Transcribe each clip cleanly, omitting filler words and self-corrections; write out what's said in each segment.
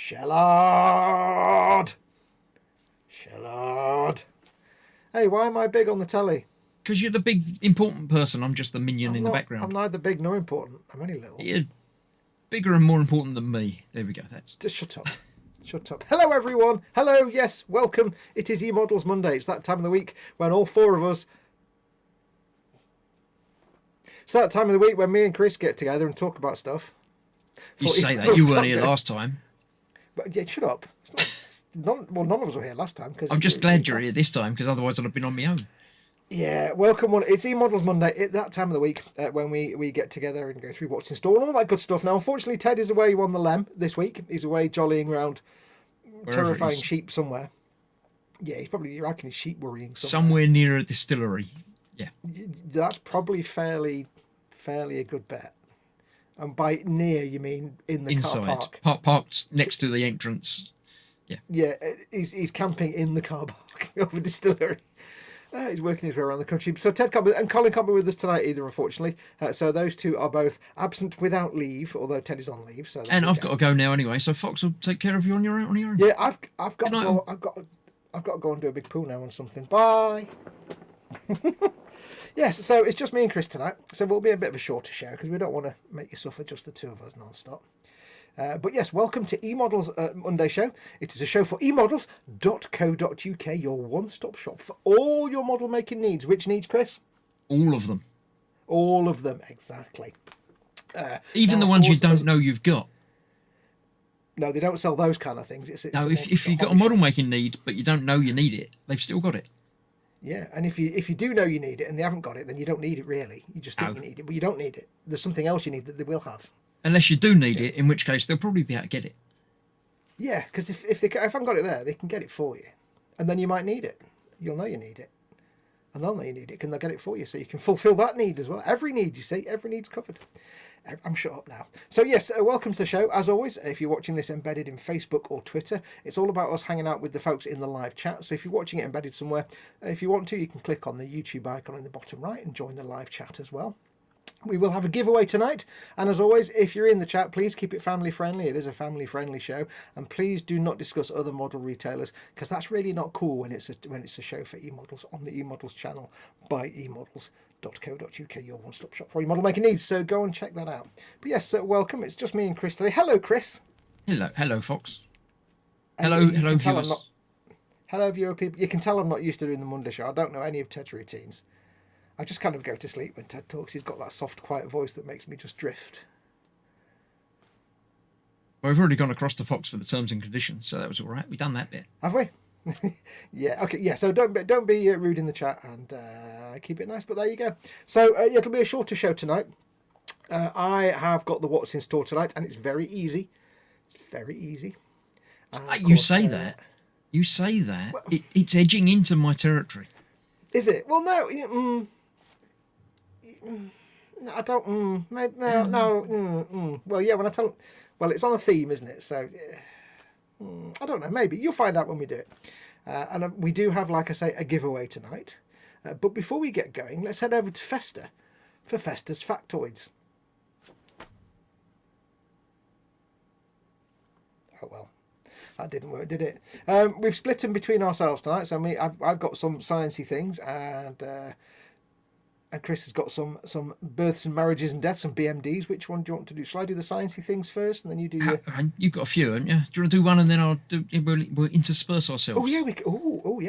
Shellard! Shellard! Hey, why am I big on the telly? Because you're the big, important person. I'm just the minion in the background. I'm neither big nor important. I'm only little. You're bigger and more important than me. There we go. Just shut up. Shut up. Hello, everyone. Hello, yes, welcome. It is eModels Monday. It's that time of the week when all four of us... It's that time of the week when me and Chris get together and talk about stuff. You say that. You weren't here last time. But yeah, shut up. None of us were here last time. I'm just glad you're here this time, because otherwise I'd have been on my own. Yeah, welcome. It's eModels Monday. It's that time of the week when we get together and go through what's in store and all that good stuff. Now, unfortunately, Ted is away on the lem this week. He's away jollying around, terrifying sheep somewhere. Yeah, he's probably, you reckon, he's sheep worrying somewhere near a distillery. Yeah, that's probably fairly a good bet. And by near, you mean in the inside car park. Parked next to the entrance. Yeah, he's camping in the car park of a distillery. He's working his way around the country. So Ted can't be, and Colin can't be with us tonight either, unfortunately. So those two are both absent without leave, although Ted is on leave. So and I've got to go now anyway. So Foxx will take care of you on your own. Yeah, I've got to go and do a big poo now on something. Bye. Yes, so it's just me and Chris tonight. So we'll be a bit of a shorter show because we don't want to make you suffer, just the two of us non-stop. But yes, welcome to eModels Monday show. It is a show for eModels.co.uk, your one-stop shop for all your model making needs. Which needs, Chris? All of them. All of them, exactly. Even the ones you don't know you've got. No, they don't sell those kind of things. No, if you've got a model making need, but you don't know you need it, they've still got it. Yeah, and if you do know you need it and they haven't got it, then you don't need it really. You just think you need it, but you don't need it. There's something else you need that they will have. Unless you do need it, in which case they'll probably be able to get it. Yeah, because if I haven't got it there, they can get it for you, and then you might need it. You'll know you need it, and they'll know you need it, and they'll get it for you, so you can fulfil that need as well. Every need, you see, every need's covered. I'm shut up now. So yes, welcome to the show. As always, if you're watching this embedded in Facebook or Twitter, it's all about us hanging out with the folks in the live chat. So if you're watching it embedded somewhere, if you want to, you can click on the YouTube icon in the bottom right and join the live chat as well. We will have a giveaway tonight, and as always, if you're in the chat, please keep it family friendly. It is a family friendly show, and please do not discuss other model retailers, because that's really not cool when it's a show for eModels on the eModels channel by eModels.co.uk, your one-stop shop for your model making needs. So go and check that out. But yes, welcome. It's just me and Chris today. Hello, Chris. Hello, Foxx. Hello, viewers. Hello, viewer people. You can tell I'm not used to doing the Monday show. I don't know any of Ted's routines. I just kind of go to sleep when Ted talks. He's got that soft, quiet voice that makes me just drift. Well, we've already gone across to Foxx for the terms and conditions, so that was all right. We've done that bit. Have we? Yeah, okay, yeah, so don't be rude in the chat and keep it nice, but there you go. So yeah, it'll be a shorter show tonight. I have got the what's in store tonight, and it's very easy. It's very easy. You say that. You say that. Well, it's edging into my territory. Is it? Well, no. I don't. No. Well, yeah. When I tell, well, it's on a theme, isn't it? So, I don't know. Maybe you'll find out when we do it. And we do have, like I say, a giveaway tonight. But before we get going, let's head over to Festa for Festus factoids. Oh well, that didn't work, did it? We've split them between ourselves tonight. So I've got some sciencey things, and Chris has got some births and marriages and deaths, some BMDs. Which one do you want to do? Shall I do the sciencey things first, and then you do your... You've got a few, haven't you? Do you want to do one, and then we'll intersperse ourselves? Oh yeah,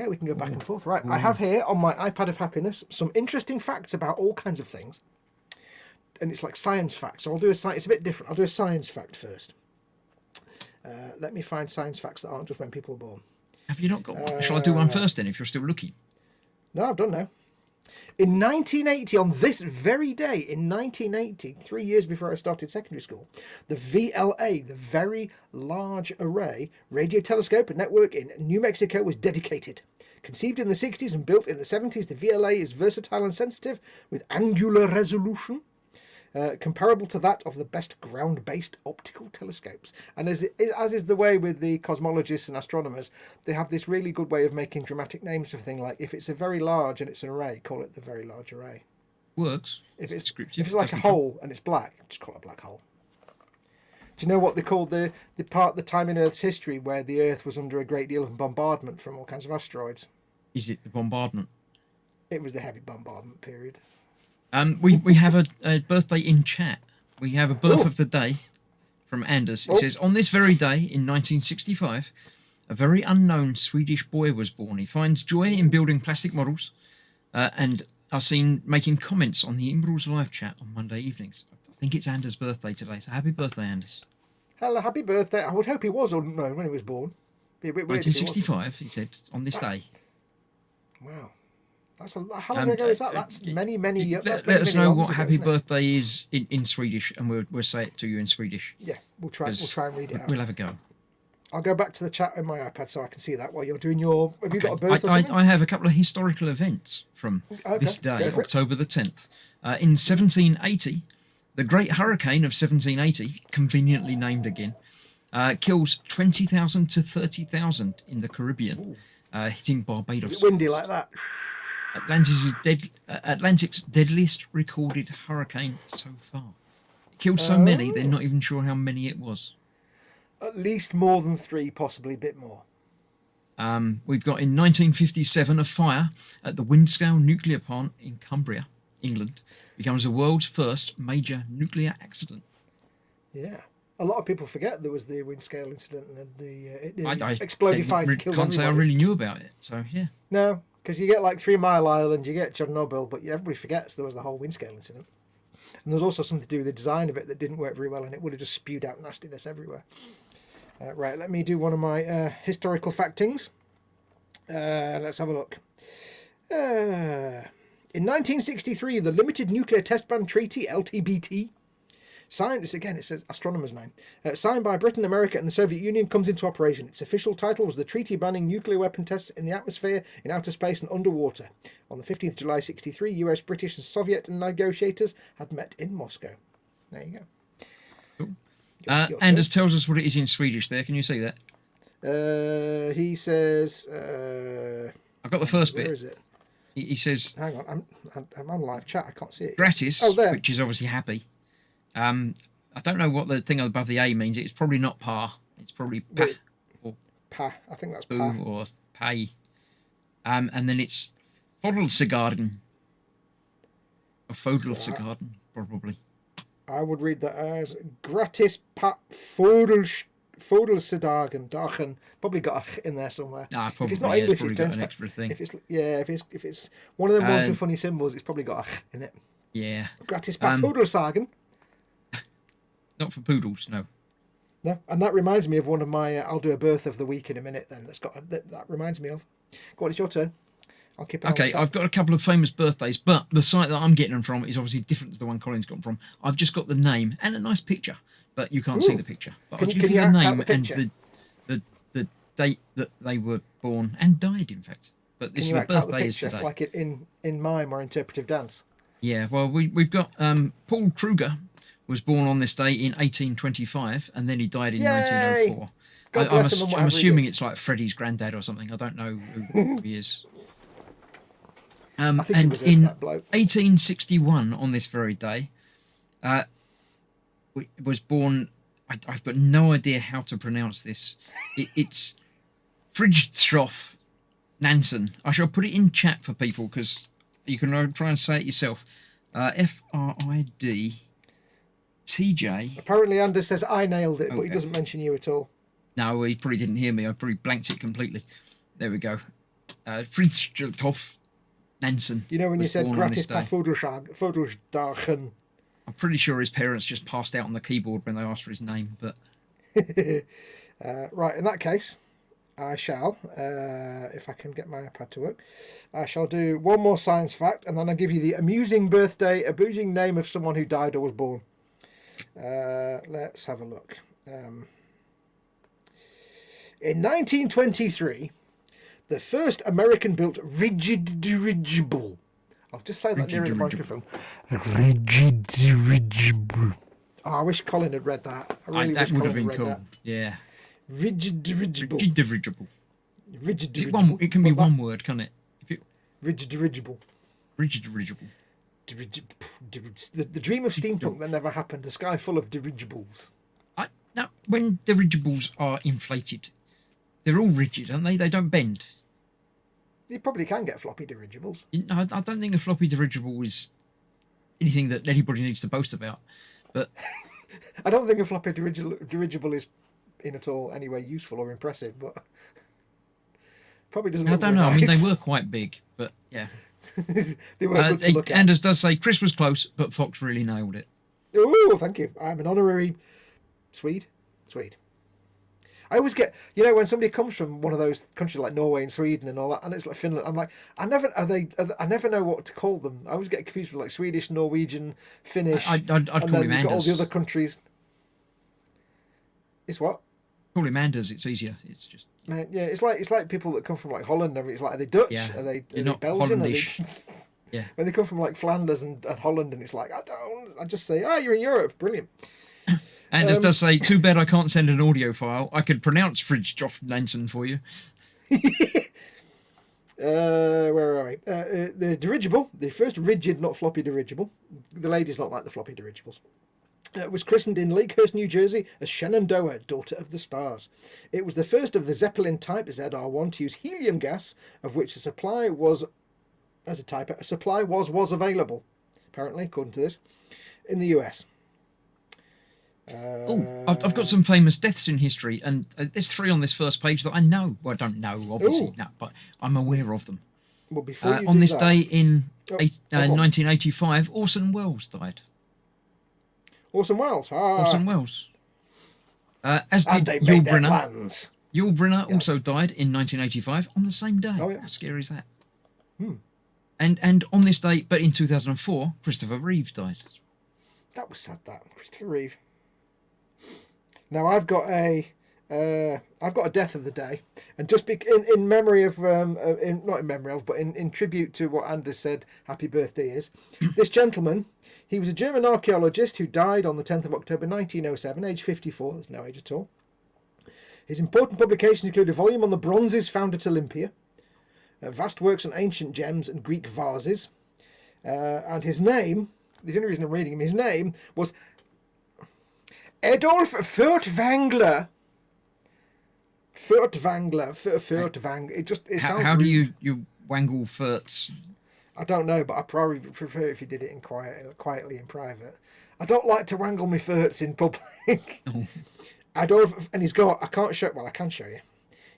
we can go back and forth. Right, I have here on my iPad of happiness some interesting facts about all kinds of things, and it's like science facts. So I'll do it's a bit different. I'll do a science fact first. Let me find science facts that aren't just when people were born. Have you not got one? Shall I do one first then, if you're still looking? No, I've done now. In 1980, on this very day, in 1980, 3 years before I started secondary school, the VLA, the Very Large Array Radio Telescope Network in New Mexico, was dedicated. Conceived in the 60s and built in the 70s, the VLA is versatile and sensitive, with angular resolution comparable to that of the best ground-based optical telescopes. And as is the way with the cosmologists and astronomers, they have this really good way of making dramatic names for things, like if it's a very large and it's an array, call it the Very Large Array. Works. If it's like a hole and it's black, just call it a black hole. Do you know what they called the time in Earth's history where the Earth was under a great deal of bombardment from all kinds of asteroids? Is it the bombardment? It was the heavy bombardment period. We have a birthday in chat. We have a birth Ooh. of the day from Anders. He says, on this very day in 1965, a very unknown Swedish boy was born. He finds joy in building plastic models and are seen making comments on the eModels live chat on Monday evenings. I think it's Anders' birthday today, so happy birthday, Anders. Hello, happy birthday. I would hope he was unknown when he was born. Be a bit weird 1965, he said, on this day. Wow. That's how long ago is that? That's many years. Let us know what happy birthday is in Swedish, and we'll say it to you in Swedish. Yeah, we'll try and read it out. We'll have a go. I'll go back to the chat on my iPad so I can see that while you're doing your... Have you got a birth or something? I have a couple of historical events from this day, October the 10th. In 1780, the Great Hurricane of 1780, conveniently named again, kills 20,000 to 30,000 in the Caribbean, hitting Barbados. Is it windy like that? Atlantic's deadliest recorded hurricane so far. It killed so many, they're not even sure how many it was. At least more than 3, possibly a bit more. We've got in 1957 a fire at the Windscale nuclear plant in Cumbria, England, becomes the world's first major nuclear accident. Yeah. A lot of people forget there was the Windscale incident and it exploded and killed can't say I really knew about it, so yeah. No, because you get like 3 Mile Island, you get Chernobyl, but everybody forgets there was the whole Windscale incident. And there's also something to do with the design of it that didn't work very well, and it would have just spewed out nastiness everywhere. Right, let me do one of my historical factings. Let's have a look. In 1963, the Limited Nuclear Test Ban Treaty, LTBT, signed, this again, it's an astronomer's name, signed by Britain, America and the Soviet Union, comes into operation. Its official title was the Treaty Banning Nuclear Weapon Tests in the Atmosphere, in Outer Space and Underwater. On the 15th of July 63, US, British and Soviet negotiators had met in Moscow. There you go. Cool. Anders tells us what it is in Swedish there. Can you see that? He says... I've got the first bit. Where is it? He says... Hang on, I'm on live chat. I can't see it. Gratis, which is obviously happy. I don't know what the thing above the A means. It's probably not par. It's probably pa. Or pa. I think that's pa. Or pay. And then it's Fodelsegarden. Or Fodelsegarden, probably. I would read that as gratis pa Fodelsedagen. Probably got a in there somewhere. Probably, if it's not English, it's got an extra thing. If it's one of them ones with funny symbols, it's probably got a in it. Yeah. Gratis pa Fodelsagen. Not for poodles, no. No, and that reminds me of one of my. I'll do a birth of the week in a minute. Then that reminds me of. Go on, it's your turn. I'll keep it. Okay, I've got a couple of famous birthdays, but the site that I'm getting them from is obviously different to the one Colin's got them from. I've just got the name and a nice picture, but you can't see the picture. But I'll give you the name and the date that they were born and died, in fact. But this is the birthday is today. Like it in mime or interpretive dance. Yeah, well, we've got Paul Kruger was born on this day in 1825, and then he died in 1904. I'm assuming it's like Freddie's granddad or something. I don't know who he is. And in 1861, on this very day, was born. I've got no idea how to pronounce this. It's Fridtjof Nansen. I shall put it in chat for people because you can try and say it yourself. FRID. TJ. Apparently Anders says I nailed it, but he doesn't mention you at all. No, he probably didn't hear me. I probably blanked it completely. There we go. Fridtjof Nansen. You know when you said gratis pa Fodeldagen. I'm pretty sure his parents just passed out on the keyboard when they asked for his name, but... right, in that case, I shall, if I can get my iPad to work, I shall do one more science fact, and then I'll give you the amusing name of someone who died or was born. Let's have a look. In 1923, the first American-built rigid dirigible. I'll just say that near the microphone. Rigid dirigible. Oh, I wish Colin had read that. I really wish would have Colin been cool. That. Yeah. Rigid dirigible. Rigid dirigible. Rigid dirigible. It can be one word, can't it? Rigid dirigible. Rigid dirigible. The dream of steampunk that never happened. A sky full of dirigibles. Now, when dirigibles are inflated, they're all rigid, aren't they? They don't bend. You probably can get floppy dirigibles. I don't think a floppy dirigible is anything that anybody needs to boast about. But I don't think a floppy dirigible is in at all any way useful or impressive, but probably doesn't. I look don't very know. I mean, nice. they were quite big, but yeah. They were good to look at. Anders does say Chris was close, but Foxx really nailed it. Oh, thank you. I'm an honorary Swede. I always get, when somebody comes from one of those countries like Norway and Sweden and all that, and it's like Finland, I'm like, I never know what to call them. I always get confused with like Swedish, Norwegian, Finnish, I'd call and then him you've got all Anders. the other countries. It's what? Call him Anders. It's easier. It's just Man, yeah, it's like people that come from like Holland. It's like, are they Dutch? Yeah, Are they you're not Belgian? Hollandish. Yeah. When they come from like Flanders and Holland, and it's like, I just say, you're in Europe, brilliant. Anders does say, too bad I can't send an audio file. I could pronounce Fridtjof Nansen for you. Where are we? The dirigible, the first rigid, not floppy dirigible. The ladies not like the floppy dirigibles. Was christened in Lakehurst, New Jersey as Shenandoah, Daughter of the Stars. It was the first of the Zeppelin type ZR1 to use helium gas, of which a supply was, as a type, a supply was available, apparently, according to this, in the US. I've got some famous deaths in history, and there's 3 on this first page that I know. Well, I don't know, obviously, no, but I'm aware of them. Well, before you on do this that, day in on. 1985, Orson Welles died. Orson Welles. Orson Welles. As And did they Yul made their Brynner. plans. Yul Brynner also died in 1985 on the same day. Oh, yeah. How scary is that? Hmm. And on this day, but in 2004, Christopher Reeve died. That was sad. That Christopher Reeve. Now I've got a death of the day, and just in memory of not in memory of, but in tribute to what Anders said, happy birthday is. This gentleman, he was a German archaeologist who died on the 10th of October 1907, age 54. There's no age at all. His important publications include a volume on the bronzes found at Olympia, vast works on ancient gems and Greek vases, and his name, the only reason I'm reading him, his name was Adolf Furtwängler. Furtwängler. It sounds How do rude. you wangle furts? I don't know, but I probably prefer if you did it in quietly in private. I don't like to wangle my furts in public. Oh. Adolf, and he's got, I can't show, well I can show you.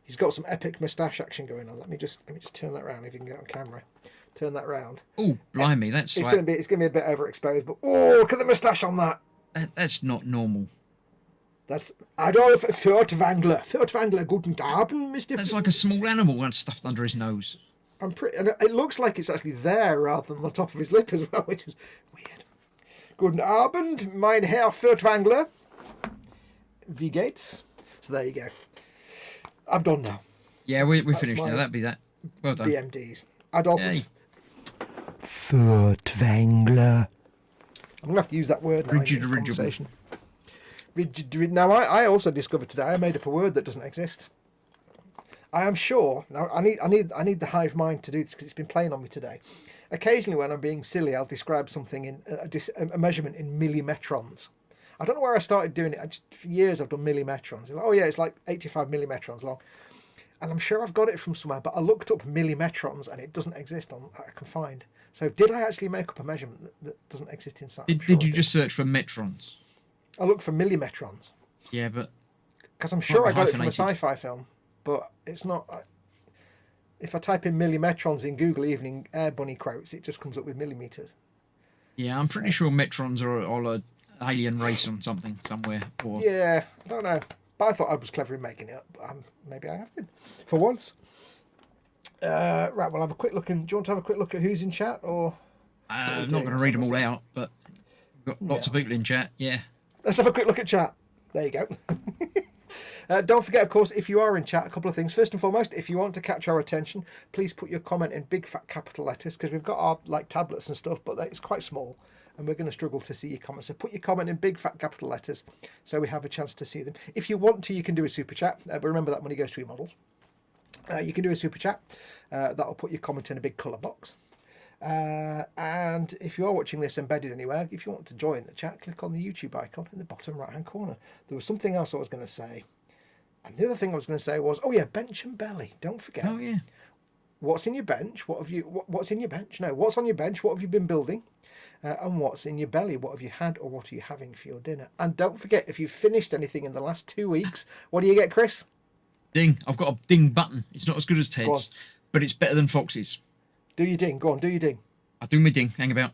He's got some epic moustache action going on. Let me just turn that round if you can get it on camera. Turn that round. Oh, blimey, that's It's like, gonna be a bit overexposed, but look at the moustache on that. that's not normal. That's Adolf Furtwängler. Furtwängler, guten Abend, Mr. That's like a small animal that's stuffed under his nose. And it looks like it's actually there rather than on the top of his lip as well, which is weird. Guten Abend, mein Herr Furtwängler. Wie geht's? So there you go. I'm done now. Yeah, we're That's finished my now. That'd be that. Well done. BMDs. Adolf Yay. Furtwängler. I'm going to have to use that word now Rigid in dirigible. conversation. Now, I also discovered today, I made up a word that doesn't exist. I am sure, now I need the hive mind to do this because it's been playing on me today. Occasionally when I'm being silly, I'll describe something in a measurement in millimetrons. I don't know where I started doing it. For years I've done millimetrons. Like, oh yeah, it's like 85 millimetrons long. And I'm sure I've got it from somewhere, but I looked up millimetrons and it doesn't exist on I can find. So did I actually make up a measurement that doesn't exist in science? Did you just search for metrons? I looked for millimetrons. Yeah, but Because I'm sure I got it from a hyphenated. sci-fi film, but it's not. If I type in millimetrons in Google Evening Air Bunny quotes, it just comes up with millimeters. yeah, I'm pretty sure metrons are an alien race on something somewhere. Or Yeah, I don't know. But I thought I was clever in making it up. But maybe I have been for once. Right, we'll have a quick look. Do you want to have a quick look at who's in chat, or? I'm not going to read them all out, but we've got lots of people in chat. Yeah. Let's have a quick look at chat. There you go. Don't forget, of course, if you are in chat, a couple of things. First and foremost, if you want to catch our attention, please put your comment in big fat capital letters, because we've got our tablets and stuff, but it's quite small, and we're going to struggle to see your comments. So put your comment in big fat capital letters, so we have a chance to see them. If you want to, you can do a super chat, but remember that money goes to eModels. You can do a super chat. That'll put your comment in a big colour box. And if you are watching this embedded anywhere, if you want to join the chat, click on the YouTube icon in the bottom right hand corner. There was something else I was going to say. And the other thing I was going to say was, oh yeah, bench and belly. Don't forget. Oh yeah. What's in your bench? What's in your bench? No, what's on your bench? What have you been building? And what's in your belly? What have you had or what are you having for your dinner? And don't forget, if you've finished anything in the last 2 weeks, what do you get, Chris? Ding. I've got a ding button. It's not as good as Ted's, but it's better than Fox's. Do your ding. Go on, do your ding. I do my ding. Hang about.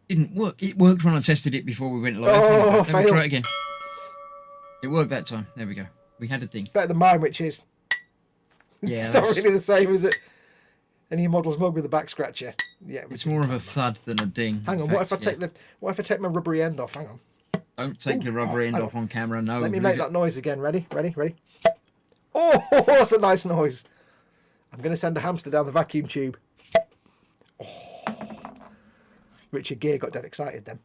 Didn't work. It worked when I tested it before we went live. Oh, Let me try it again. It worked that time. There we go. We had a ding. Better than mine, which is... Yeah, it's not really the same, is it? An eModels mug with a back scratcher. Yeah, it's more of a thud than a ding. Hang on, what if I take my rubbery end off? Hang on. Don't take your rubbery end off on camera. No. Let me make that noise again. Ready? Oh, that's a nice noise. I'm going to send a hamster down the vacuum tube. Oh. Richard Gere got dead excited then.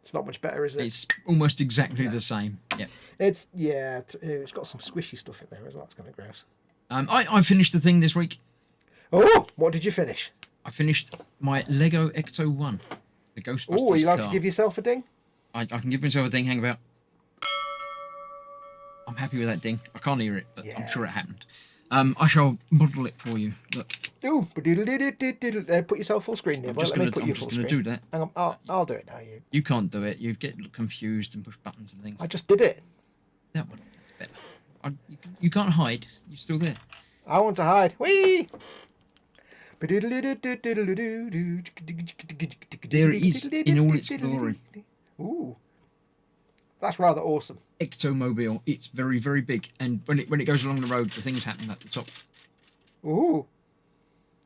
It's not much better, is it? It's almost exactly the same. Yeah. It's got some squishy stuff in there as well. It's kind of gross. I finished the thing this week. Oh, what did you finish? I finished my Lego Ecto 1, the Ghostbusters Oh, are you allowed car. to give yourself a ding? I can give myself a ding. Hang about. I'm happy with that ding. I can't hear it, but I'm sure it happened. I shall model it for you. Look. Ooh, put yourself full screen there. Let me put you full screen. I'm just going to do that. Hang on, I'll do it now. You can't do it. You get confused and push buttons and things. I just did it. That one. That's better. You can't hide. You're still there. I want to hide. Whee! There it is in all its glory. Ooh, that's rather awesome. Ectomobile. It's very, very big, and when it goes along the road, the things happen at the top. Ooh.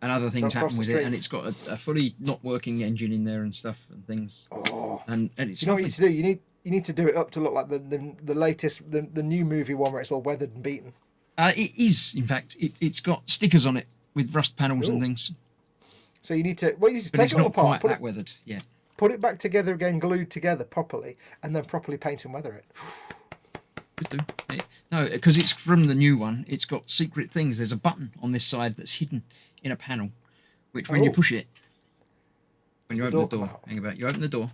And other things happen with it, and it's got a fully not working engine in there and stuff and things. Oh. And it's you know what you need to do? You need to do it up to look like the latest the new movie one where it's all weathered and beaten. It is, in fact. It's got stickers on it with rust panels and things. So you need to take it all apart, quite that weathered. Yeah. Put it back together again, glued together properly, and then properly paint and weather it. Could do. No, because it's from the new one. It's got secret things. There's a button on this side that's hidden in a panel, which when you push it, when you open the door, hang about. You open the door,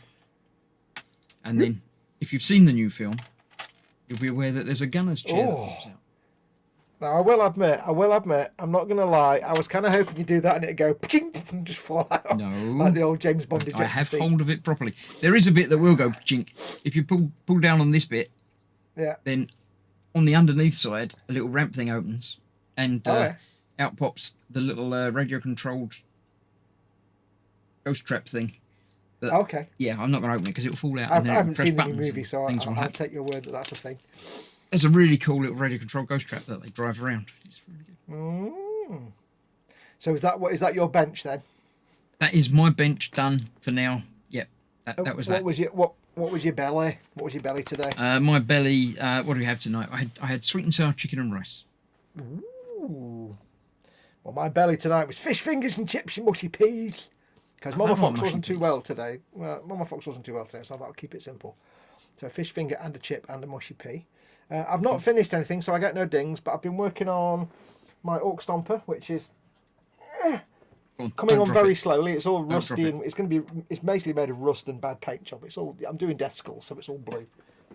and then if you've seen the new film, you'll be aware that there's a gunner's chair that pops out. Now, I will admit, I'm not going to lie, I was kind of hoping you'd do that and it'd go chink and just fall out. No. Like the old James Bond ejector I have seat. hold of it properly. There is a bit that will go chink. If you pull down on this bit, then on the underneath side, a little ramp thing opens and out pops the little radio-controlled ghost trap thing. That, yeah, I'm not going to open it because it'll fall out. I haven't seen the new movie, so I'll take your word that that's a thing. There's a really cool little radio control ghost trap that they drive around. It's really good. So is that your bench then? That is my bench done for now. Yep. That was that. What was your belly? What was your belly today? My belly. What do we have tonight? I had sweet and sour chicken and rice. Ooh. Well, my belly tonight was fish fingers and chips and mushy peas. Because Mama Foxx wasn't too well today. Well, Mama Foxx wasn't too well today, so I thought I'll keep it simple. So a fish finger and a chip and a mushy pea. I've not finished anything, so I get no dings, but I've been working on my Orc Stomper, which is coming on very slowly. It's all rusty and it's basically made of rust and bad paint job. I'm doing Death Skull, so it's all blue.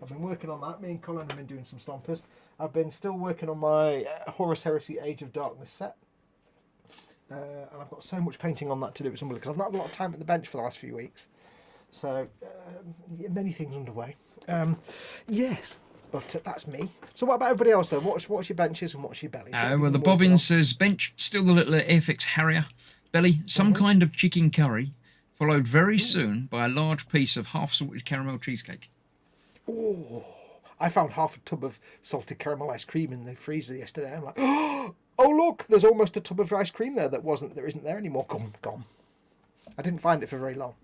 I've been working on that. Me and Colin have been doing some stompers. I've been still working on my Horus Heresy Age of Darkness set. And I've got so much painting on that to do with somebody because I've not had a lot of time at the bench for the last few weeks. So many things underway. Yes. But that's me. So what about everybody else though? What's your benches and what's your belly? Well, the bobbin says bench, still the little Airfix Harrier. Belly, some kind of chicken curry, followed very soon by a large piece of half-salted caramel cheesecake. Oh, I found half a tub of salted caramel ice cream in the freezer yesterday. I'm like, oh look, there's almost a tub of ice cream there that isn't there anymore. Gone. I didn't find it for very long.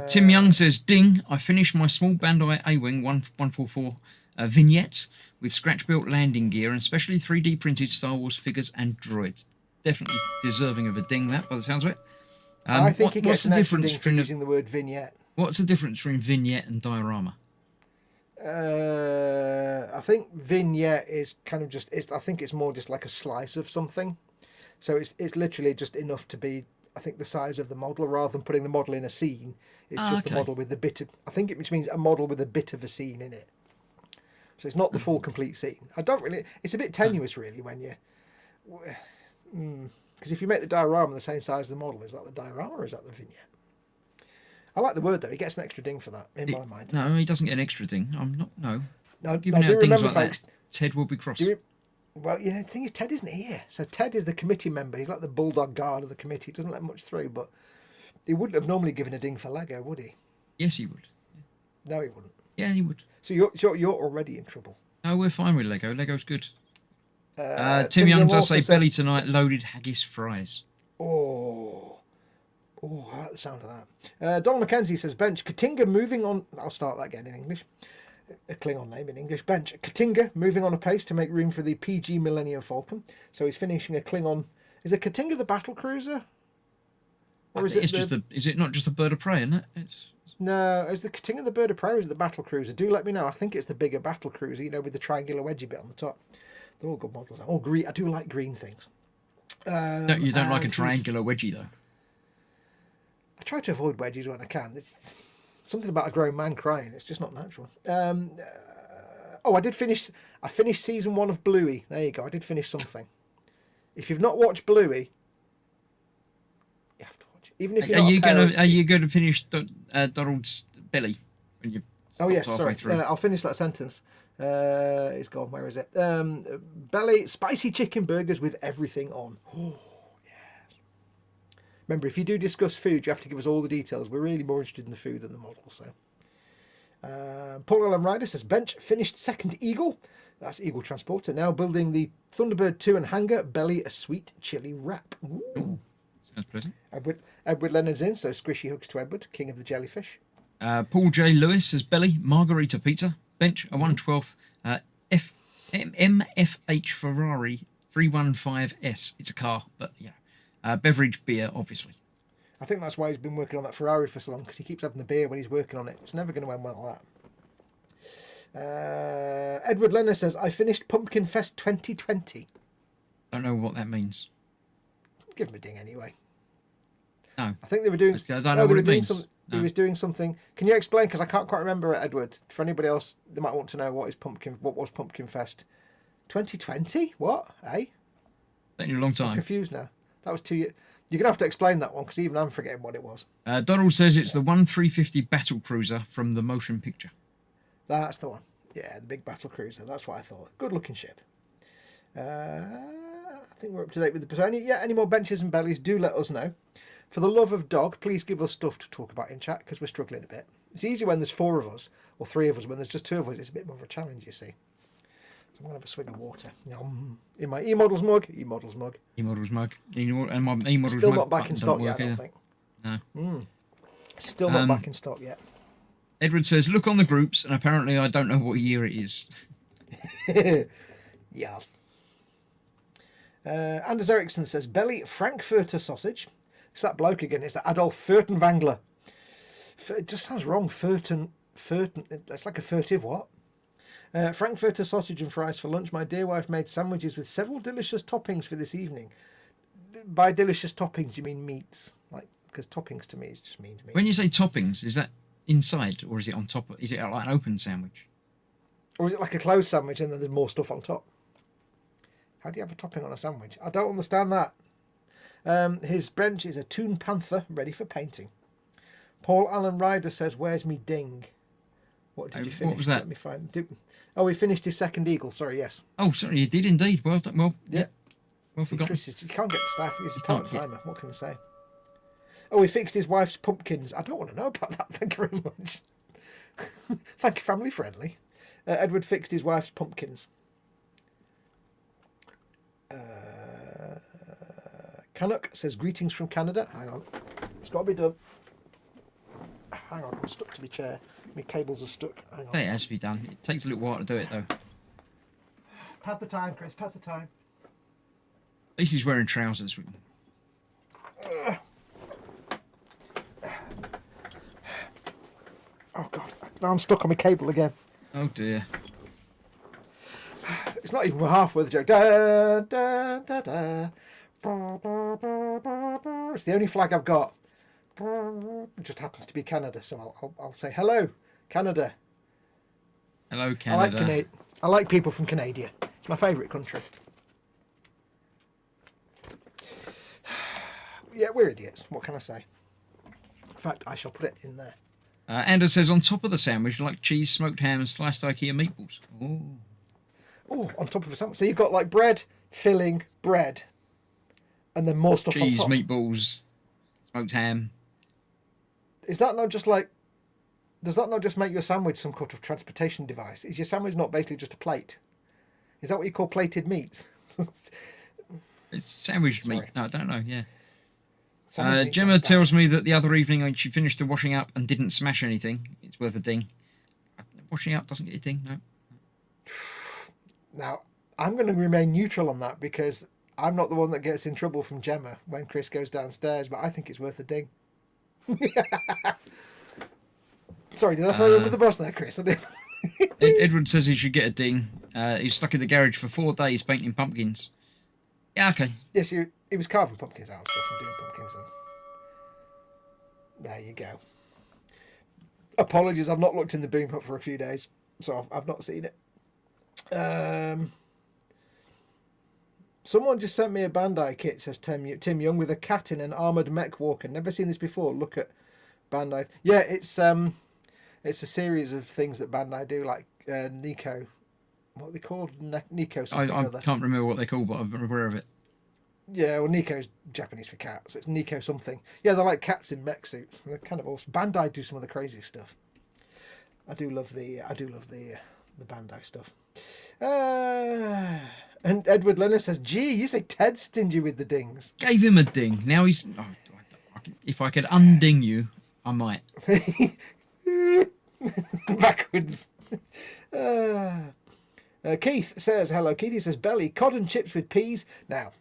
Tim Young says, ding, I finished my small Bandai A-Wing 144 vignette with scratch-built landing gear and specially 3D printed Star Wars figures and droids. Definitely deserving of a ding, that, by the sounds of it. I think it gets an extra ding for using the word vignette. What's the difference between vignette and diorama? I think vignette is kind of just. I think it's more just like a slice of something. So it's literally just enough to be, I think, the size of the model, rather than putting the model in a scene. It's just the model with the bit of. I think it which means a model with a bit of a scene in it. So it's not the full complete scene. I don't really. It's a bit tenuous, really, when you. Because if you make the diorama the same size as the model, is that the diorama or is that the vignette? I like the word though. He gets an extra ding for that in my mind. No, he doesn't get an extra ding. I'm not. No. Giving out things like that. Ted will be cross. Well, the thing is, Ted isn't here. So Ted is the committee member. He's like the bulldog guard of the committee. He doesn't let much through, but he wouldn't have normally given a ding for Lego, would he? Yes, he would. No, he wouldn't. Yeah, he would. So you're already in trouble. No, we're fine with Lego. Lego's good. Tim Young does say belly tonight, loaded haggis fries. Oh, I like the sound of that. Donald McKenzie says, bench, Katinga moving on. I'll start that again in English. A Klingon name in English. Bench, Katinga moving on apace to make room for the PG Millennium Falcon. So he's finishing a Klingon. Is it Katinga the battle cruiser? Or is it is it not just a bird of prey, isn't it? No, is the Katinga the bird of prey or is it the battle cruiser? Do let me know. I think it's the bigger battle cruiser, with the triangular wedgy bit on the top. They're all good models. Oh, green. I do like green things. No, you don't like a triangular wedgie, though. I try to avoid wedgies when I can. It's something about a grown man crying. It's just not natural. I did finish. I finished season 1 of Bluey. There you go. I did finish something. If you've not watched Bluey, you have to watch it. Even if you're are you going to finish Donald's belly when you? Oh yes, sorry. I'll finish that sentence. It's gone. Where is it? Belly spicy chicken burgers with everything on. Oh, yes. Remember, if you do discuss food, you have to give us all the details. We're really more interested in the food than the model. So, Paul Allen Ryder says, bench finished second Eagle. That's Eagle Transporter. Now building the Thunderbird 2 and hangar. Belly a sweet chili wrap. Ooh, sounds pleasant. Edward Leonard's in, so squishy hugs to Edward, king of the jellyfish. Paul J. Lewis says, belly margarita pizza. Bench a 1/12 MFH Ferrari 315S. It's a car, but beverage beer, obviously. I think that's why he's been working on that Ferrari for so long, because he keeps having the beer when he's working on it. It's never going to end well, that. Edward Leonard says, I finished Pumpkin Fest 2020. Don't know what that means. Give him a ding anyway. No. I think they were doing. I don't know what it means. He was doing something. Can you explain? Because I can't quite remember it, Edward. For anybody else, they might want to know what was Pumpkin Fest 2020? What? Eh? Taking a long time. I'm confused now. That was 2 years. You're going to have to explain that one, because even I'm forgetting what it was. Donald says it's the 1350 battle cruiser from the motion picture. That's the one. Yeah, the big battle cruiser. That's what I thought. Good looking ship. I think we're up to date with the. So any more benches and bellies, do let us know. For the love of dog, please give us stuff to talk about in chat, because we're struggling a bit. It's easy when there's 4 of us, or 3 of us. When there's just 2 of us, it's a bit more of a challenge, you see. So I'm going to have a swig of water. In my eModels mug. eModels mug. And my eModels Still mug not back in stock yet, I don't think. No. Still not back in stock yet. Edward says, look on the groups, and apparently I don't know what year it is. Yeah. Anders Eriksson says, belly Frankfurter sausage. It's that bloke again. It's the Adolf Furtenwangler. It just sounds wrong. Furten. That's like a furtive what? Frankfurter sausage and fries for lunch. My dear wife made sandwiches with several delicious toppings for this evening. By delicious toppings, you mean meats? Because toppings to me is just means meat. When you say toppings, is that inside or is it on top? Is it like an open sandwich? Or is it like a closed sandwich and then there's more stuff on top? How do you have a topping on a sandwich? I don't understand that. His bench is a Toon Panther ready for painting. Paul Allen Ryder says, where's me ding? What did you finish? What was that? Let me find. He finished his second Eagle. Sorry, yes. Oh, sorry, you did indeed. Well, yeah. Well See, forgotten. Chris, you can't get the staff. He's a part-timer. What can I say? Oh, he fixed his wife's pumpkins. I don't want to know about that. Thank you very much. Thank you, family friendly. Edward fixed his wife's pumpkins. Canuck says, greetings from Canada. Hang on. It's got to be done. Hang on, I'm stuck to my chair. My cables are stuck. Hang on. It has to be done. It takes a little while to do it, though. Pad the time, Chris. Pad the time. At least he's wearing trousers. Oh, God. Now I'm stuck on my cable again. Oh dear. It's not even halfway the joke. Da, da, da, da. It's the only flag I've got. It just happens to be Canada, so I'll say hello, Canada. Hello, Canada. I like people from Canada. It's my favourite country. Yeah, we're idiots. What can I say? In fact, I shall put it in there. Anders says, on top of the sandwich, like cheese, smoked ham, and sliced IKEA meatballs. Oh, on top of a sandwich. So you've got like bread, filling, bread, and then more stuff cheese, on top. Meatballs, smoked ham. Is that not just like... Does that not just make your sandwich some kind of transportation device? Is your sandwich not basically just a plate? Is that what you call plated meats? It's sandwiched meat. No, I don't know, yeah. Gemma tells me that the other evening when she finished the washing up and didn't smash anything, it's worth a ding. Washing up doesn't get a ding, no. Now, I'm going to remain neutral on that because I'm not the one that gets in trouble from Gemma when Chris goes downstairs, but I think it's worth a ding. Sorry, did I throw you under the bus there, Chris? I did. Edward says he should get a ding. He's stuck in the garage for 4 days painting pumpkins. Yeah, okay. Yes, he was carving pumpkins out and stuff and doing pumpkins. And... There you go. Apologies, I've not looked in the boom hut for a few days, so I've not seen it. Someone just sent me a Bandai kit, says Tim Young, with a cat in an armoured mech walker. Never seen this before. Look at Bandai. Yeah, it's a series of things that Bandai do, like Nico. What are they called? Nico something I can't remember what they're called, but I'm aware of it. Yeah, well, Nico's Japanese for cat, so it's Nico something. Yeah, they're like cats in mech suits. They're kind of awesome. Bandai do some of the craziest stuff. I do love the Bandai stuff. And Edward Leonard says, "Gee, you say Ted's stingy with the dings." Gave him a ding. Now he's. Oh, if I could unding you, I might. Backwards. Keith says, hello, Keith. He says, belly, cod and chips with peas. Now,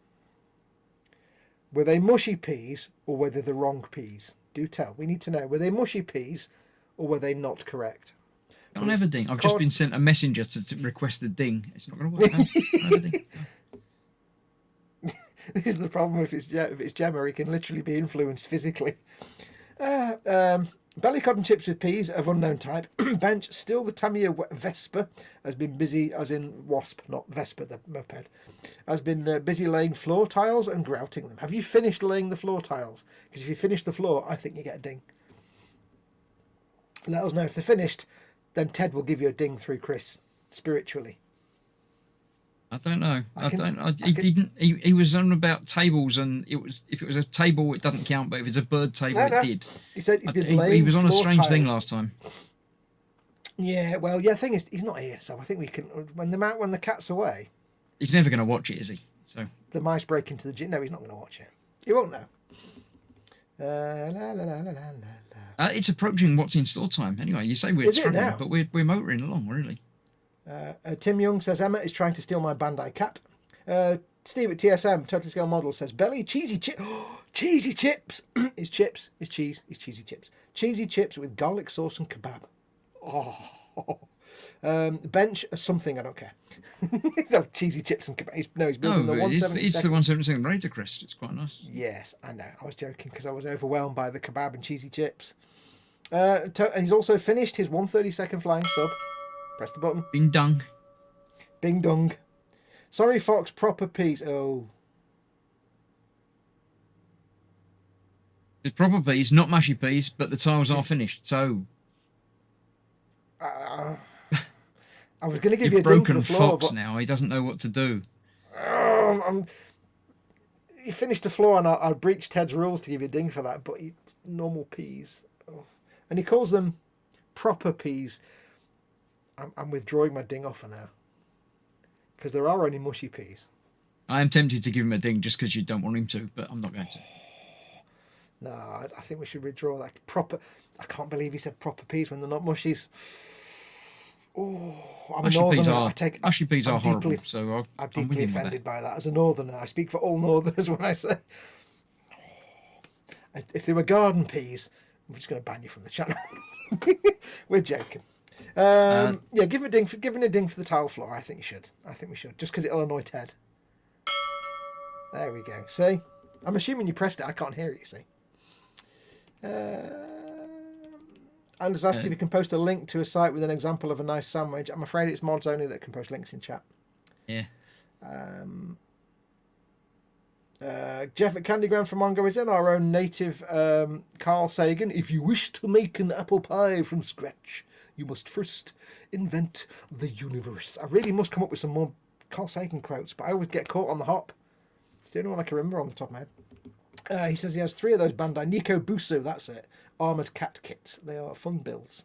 were they mushy peas or were they the wrong peas? Do tell. We need to know. Were they mushy peas or were they not correct? I'll have a ding. I've just been sent a messenger to request the ding. It's not going to work. No, I'll have a ding. No. This is the problem if it's Gemma. He can literally be influenced physically. Belly cod and chips with peas of unknown type. Bench, still the Tamiya Vespa has been busy, as in wasp, not Vespa, the moped, has been busy laying floor tiles and grouting them. Have you finished laying the floor tiles? Because if you finish the floor, I think you get a ding. Let us know if they're finished. Then Ted will give you a ding through Chris, spiritually. I don't know. He was on about tables, and if it was a table, it doesn't count. But if it's a bird table, it did. He said he's been laying. He was on a strange tiles. thing last time. Yeah, well, yeah. The thing is, he's not here, so I think we can. When the cat's away, he's never going to watch it, is he? So the mice break into the gym. No, he's not going to watch it. He won't know. It's approaching what's in store time. Anyway, you say we're struggling, but we're motoring along, really. Tim Young says, Emma is trying to steal my Bandai cat. Steve at TSM, Total Scale Model, says, belly, cheesy chips. Cheesy chips. It's chips. It's cheese. It's cheesy chips. Cheesy chips with garlic sauce and kebab. Oh. Bench, something, I don't care. So cheesy chips and kebab. He's building the 170. It's the 170 Raider Crest. It's quite nice. Yes, I know. I was joking because I was overwhelmed by the kebab and cheesy chips. And he's also finished his 132nd flying sub. Press the button. Bing dung. Bing dung. Sorry, Fox, proper peas. Oh. It's proper peas, not mushy peas, but the tiles are finished, so... I was going to give you a ding for the floor, Fox now. He doesn't know what to do. He finished the floor, and I breached Ted's rules to give you a ding for that, but it's normal peas. Oh. And he calls them proper peas. I'm withdrawing my ding offer now. Because there are only mushy peas. I am tempted to give him a ding just because you don't want him to, but I'm not going to. No, I think we should withdraw that. Proper. I can't believe he said proper peas when they're not mushies. Oh, I'm mushy a northerner. Mushy peas are horrible, so I'm deeply offended by that. As a northerner, I speak for all northerners when I say... If they were garden peas, I'm just going to ban you from the channel. We're joking. Yeah, give him a ding for the tile floor. I think you should. I think we should, just because it'll annoy Ted. There we go. See, I'm assuming you pressed it. I can't hear it. You see. And has asked if you can post a link to a site with an example of a nice sandwich. I'm afraid it's mods only that can post links in chat. Yeah. Jeff at Candygram from Mongo is in our own native Carl Sagan. If you wish to make an apple pie from scratch, you must first invent the universe. I really must come up with some more Carl Sagan quotes, but I always get caught on the hop. It's the only one I can remember on the top of my head. He says he has 3 of those Bandai. Nico Busu, that's it. Armoured cat kits. They are fun builds.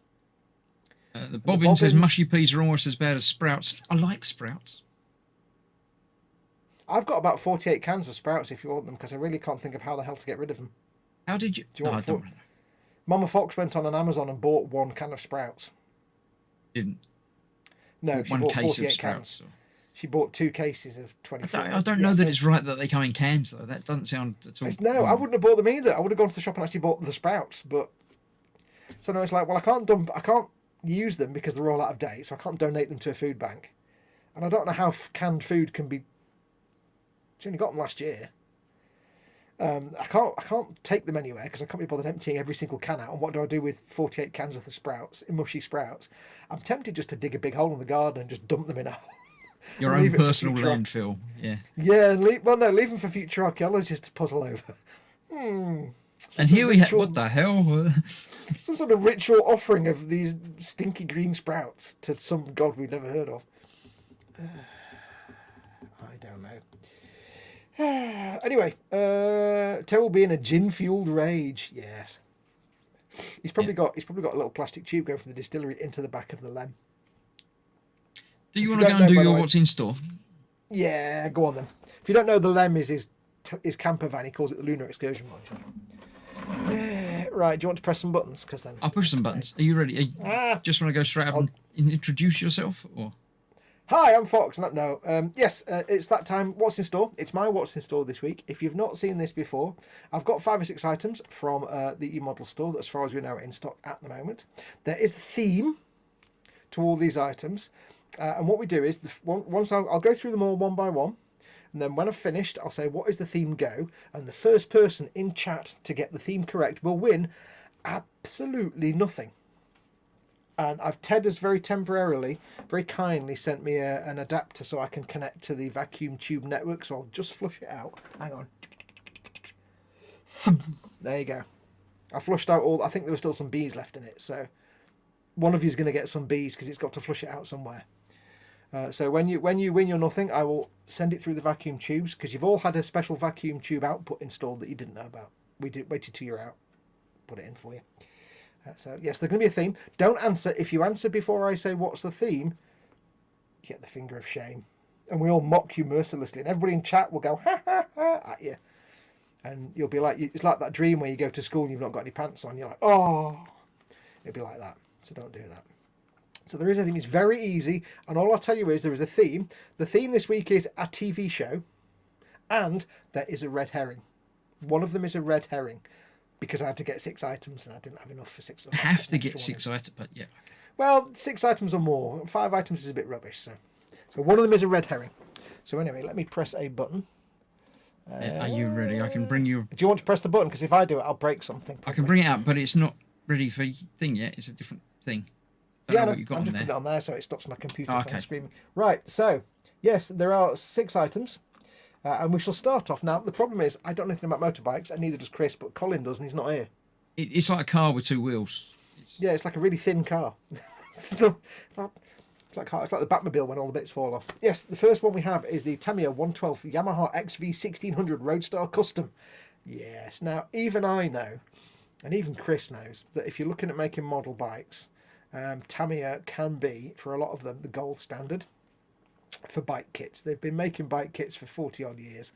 The Bobbin says mushy peas are almost as bad as sprouts. I like sprouts. I've got about 48 cans of sprouts if you want them, because I really can't think of how the hell to get rid of them. How did you? Do you want I don't know. Mama Foxx went on an Amazon and bought 1 can of sprouts. Didn't? No, she bought 48 cans. Or... She bought 2 cases of 24. I don't know that it's right that they come in cans, though. That doesn't sound at all... No, I wouldn't have bought them either. I would have gone to the shop and actually bought the sprouts, but... So no, it's like, well, I can't use them because they're all out of date, so I can't donate them to a food bank. And I don't know how canned food can be... She only got them last year. I can't take them anywhere because I can't be bothered emptying every single can out. And what do I do with 48 cans worth of sprouts, mushy sprouts? I'm tempted just to dig a big hole in the garden and just dump them in a hole. Your own personal landfill, yeah. Yeah, and leave them for future archaeologists to puzzle over. And here we have, what the hell? Some sort of ritual offering of these stinky green sprouts to some god we've never heard of. I don't know. Anyway, Ted will be in a gin-fueled rage. Yes, he's probably got a little plastic tube going from the distillery into the back of the lem. Do you want to go and do your what's in store? Yeah, go on then. If you don't know, the lem is his camper van. He calls it the Lunar Excursion Lodge. Right, do you want to press some buttons? Because then I'll push some buttons. Are you ready? Just want to go straight up and introduce yourself, or? Hi, I'm Foxx. Yes, it's that time. What's in store? It's my what's in store this week. If you've not seen this before, I've got 5 or 6 items from the eModels store that, as far as we know, are in stock at the moment. There is a theme to all these items. And what we do is, once I'll go through them all one by one, and then when I've finished, I'll say, what is the theme go? And the first person in chat to get the theme correct will win absolutely nothing. And Ted has very kindly sent me an adapter so I can connect to the vacuum tube network, so I'll just flush it out. Hang on. There you go. I flushed out I think there were still some bees left in it, so one of you is going to get some bees because it's got to flush it out somewhere. So when you win your nothing, I will send it through the vacuum tubes, because you've all had a special vacuum tube output installed that you didn't know about. Waited till you're out, put it in for you. So yes, there's going to be a theme. Don't answer. If you answer before I say what's the theme, you get the finger of shame, and we all mock you mercilessly, and everybody in chat will go ha ha ha at you, and you'll be like, it's like that dream where you go to school and you've not got any pants on. You're like, oh, it'll be like that. So don't do that. So there is a theme. It's very easy, and all I'll tell you is there is a theme. The theme this week is a TV show, and there is a red herring. One of them is a red herring, because I had to get 6 items and I didn't have enough for 6. I have to get 6 items, but yeah. Okay. Well, 6 items or more. 5 items is a bit rubbish. So one of them is a red herring. So anyway, let me press a button. Are you ready? I can bring you... Do you want to press the button? Because if I do it, I'll break something. Probably. I can bring it out, but it's not ready for thing yet. It's a different thing. I'm just putting it on there so it stops my computer from screaming. Right, so, yes, there are 6 items. And we shall start off. Now, the problem is, I don't know anything about motorbikes, and neither does Chris, but Colin does, and he's not here. It's like a car with 2 wheels. Yeah, it's like a really thin car. It's like the Batmobile when all the bits fall off. Yes, the first one we have is the Tamiya 112 Yamaha XV 1600 Roadstar Custom. Yes, now, even I know, and even Chris knows, that if you're looking at making model bikes, Tamiya can be, for a lot of them, the gold standard for bike kits. They've been making bike kits for 40 odd years,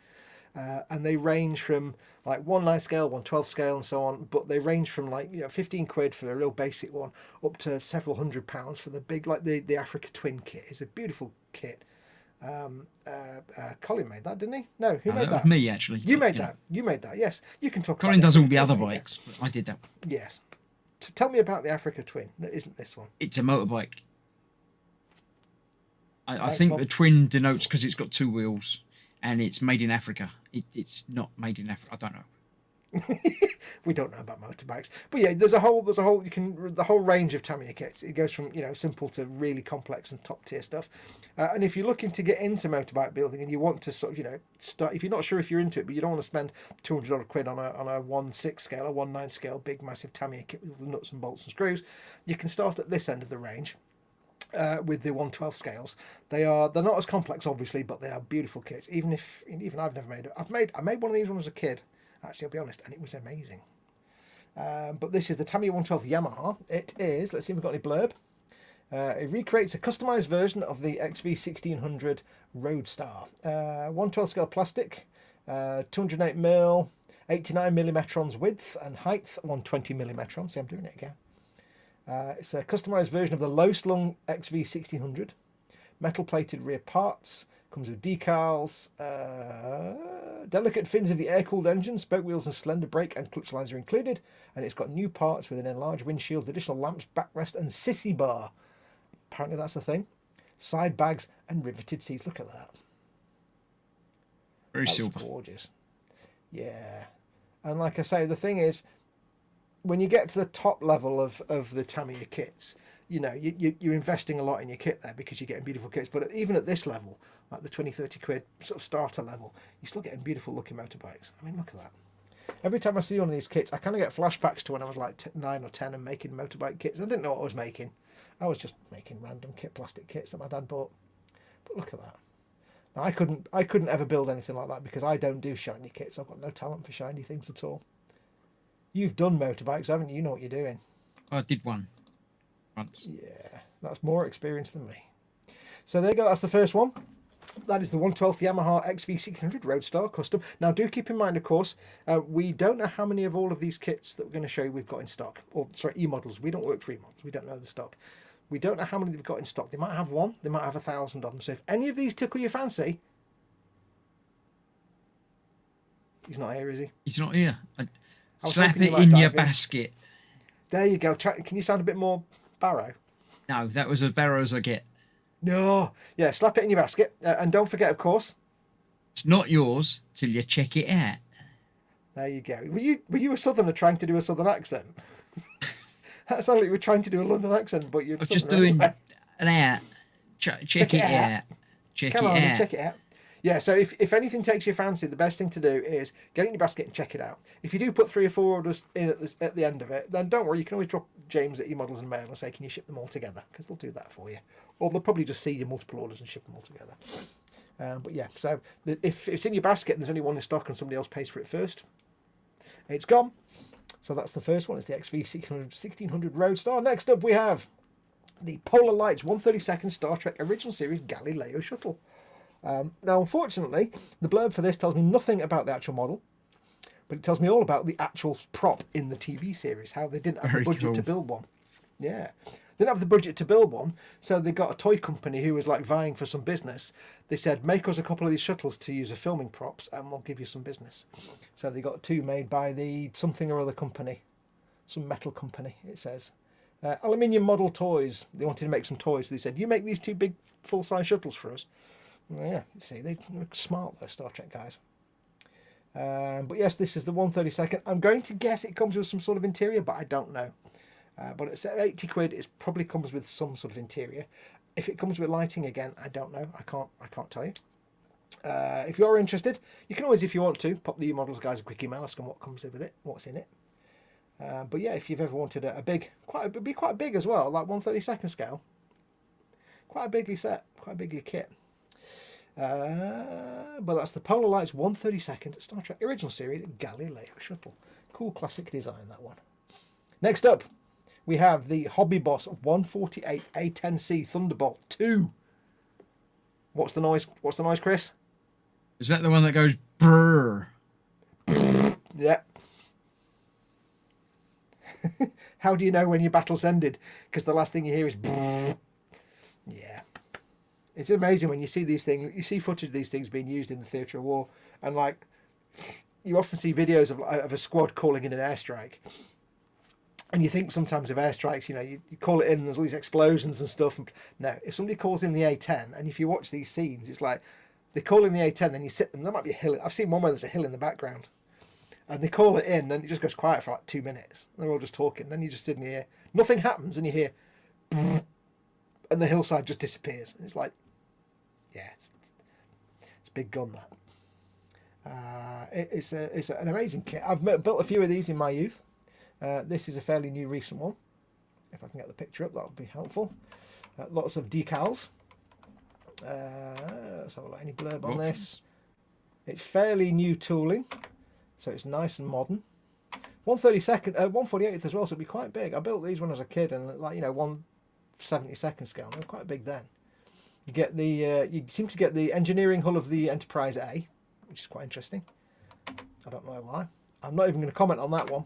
and they range from like 1/9 scale, 1/12 scale, and so on. But they range from 15 quid for a real basic one up to several £100 for the big, like the Africa Twin kit. It's a beautiful kit. Colin made that, didn't he? No, who made that? Me, actually. You made that. You made that. Yes, you can talk. Colin does all the other bikes, but I did that. Yes. tell me about the Africa Twin that isn't this one. It's a motorbike. I think the twin denotes because it's got 2 wheels and it's made in Africa. It's not made in Africa. I don't know. We don't know about motorbikes, but yeah, there's a whole the whole range of Tamiya kits. It goes from simple to really complex and top tier stuff. And if you're looking to get into motorbike building and you want to sort of start, if you're not sure if you're into it, but you don't want to spend £200 on a 1/6 scale or 1/9 scale big massive Tamiya kit with nuts and bolts and screws, you can start at this end of the range. With the 1/12 scales, they're not as complex obviously, but they are beautiful kits. Even I've never made it. I made one of these when I was a kid, actually, I'll be honest, and it was amazing. But this is the Tamiya 1/12 Yamaha. It is, let's see if we've got any blurb. It recreates a customized version of the XV1600 Roadstar. 1/12 scale plastic, 208 mm, 89 millimetrons width and height, 120 millimetrons. See, I'm doing it again. It's a customised version of the low-slung XV1600. Metal-plated rear parts. Comes with decals. Delicate fins of the air-cooled engine. Spoke wheels and slender brake and clutch lines are included. And it's got new parts with an enlarged windshield, additional lamps, backrest and sissy bar. Apparently that's the thing. Side bags and riveted seats. Look at that. Very silver. Gorgeous. Yeah. And like I say, the thing is, when you get to the top level of the Tamiya kits, you're investing a lot in your kit there because you're getting beautiful kits. But even at this level, like the 20-30 quid sort of starter level, you're still getting beautiful looking motorbikes. I mean, look at that. Every time I see one of these kits, I kind of get flashbacks to when I was like 9 or 10 and making motorbike kits. I didn't know what I was making. I was just making random plastic kits that my dad bought. But look at that. Now, I couldn't ever build anything like that because I don't do shiny kits. I've got no talent for shiny things at all. You've done motorbikes, haven't you? You know what you're doing. I did one once. Yeah, that's more experience than me. So there you go. That's the first one. That is the 1/12 Yamaha XV1600 Roadstar Custom. Now, do keep in mind, of course, we don't know how many of all of these kits that we're going to show you we've got in stock. Or, sorry, eModels. We don't work for eModels. We don't know the stock. We don't know how many they've got in stock. They might have one. They might have 1,000 of them. So if any of these tickle your fancy... He's not here, is he? He's not here. Slap it in your basket. There you go. Can you sound a bit more Barrow? No, that was as Barrow as I get. No. Yeah, slap it in your basket. And don't forget, of course... It's not yours till you check it out. There you go. Were you a southerner trying to do a southern accent? That sounded like you were trying to do a London accent, but you're just doing an out. Check it out. Come on, check it out. Yeah, so if anything takes your fancy, the best thing to do is get it in your basket and check it out. If you do put 3 or 4 orders in at the end of it, then don't worry, you can always drop James at eModels and Mail and say, can you ship them all together? Because they'll do that for you. Or they'll probably just see your multiple orders and ship them all together. But yeah, so if it's in your basket and there's only one in stock and somebody else pays for it first, it's gone. So that's the first one. It's the XV1600 Roadstar. Next up we have the Polar Lights 1/32 Star Trek Original Series Galileo Shuttle. Now, unfortunately, the blurb for this tells me nothing about the actual model, but it tells me all about the actual prop in the TV series, how they didn't have the budget to build one. Yeah. They didn't have the budget to build one, so they got a toy company who was like vying for some business. They said, make us a couple of these shuttles to use as filming props and we'll give you some business. So they got 2 made by the something or other company, some metal company, it says. Aluminium Model Toys. They wanted to make some toys, so they said, you make these 2 big full-size shuttles for us. Well, yeah, you see, they look smart, those Star Trek guys. But yes, this is the 1/32. I'm going to guess it comes with some sort of interior, but I don't know. But it's 80 quid. It probably comes with some sort of interior. If it comes with lighting again, I don't know. I can't tell you. If you're interested, you can always, if you want to, pop the eModels guys a quick email, ask them what comes with it, what's in it. But yeah, if you've ever wanted a big, it'd be quite big as well, like 1/32 scale. Quite a bigly set, quite a bigly kit. But that's the Polar Lights 1/32 Star Trek Original Series Galileo Shuttle. Cool classic design, that one. Next up, we have the Hobby Boss 148 A10C Thunderbolt 2. What's the noise? What's the noise, Chris? Is that the one that goes brrr? Yeah. How do you know when your battle's ended? Because the last thing you hear is brrr. Yeah. It's amazing when you see these things. You see footage of these things being used in the theatre of war, and like you often see videos of a squad calling in an airstrike. And you think sometimes of airstrikes, you know, you call it in and there's all these explosions and stuff. And no, if somebody calls in the A10, and if you watch these scenes, it's like they call in the A10, then you sit them. There might be a hill. I've seen one where there's a hill in the background. And they call it in, and it just goes quiet for like 2 minutes. They're all just talking. Then you just sit and you hear, nothing happens, and you hear, and the hillside just disappears. And it's like, yeah, it's a big gun, that. It's an amazing kit. I've built a few of these in my youth. This is a fairly new recent one. If I can get the picture up, that would be helpful. Lots of decals. Let's have a look. Any blurb on this? It's fairly new tooling, so it's nice and modern. 1/48 as well, so it'd be quite big. I built these when I was a kid, and like, you know, 1/72 scale. They were quite big then. You get the you seem to get the engineering hull of the Enterprise A, which is quite interesting. I don't know why. I'm not even going to comment on that one.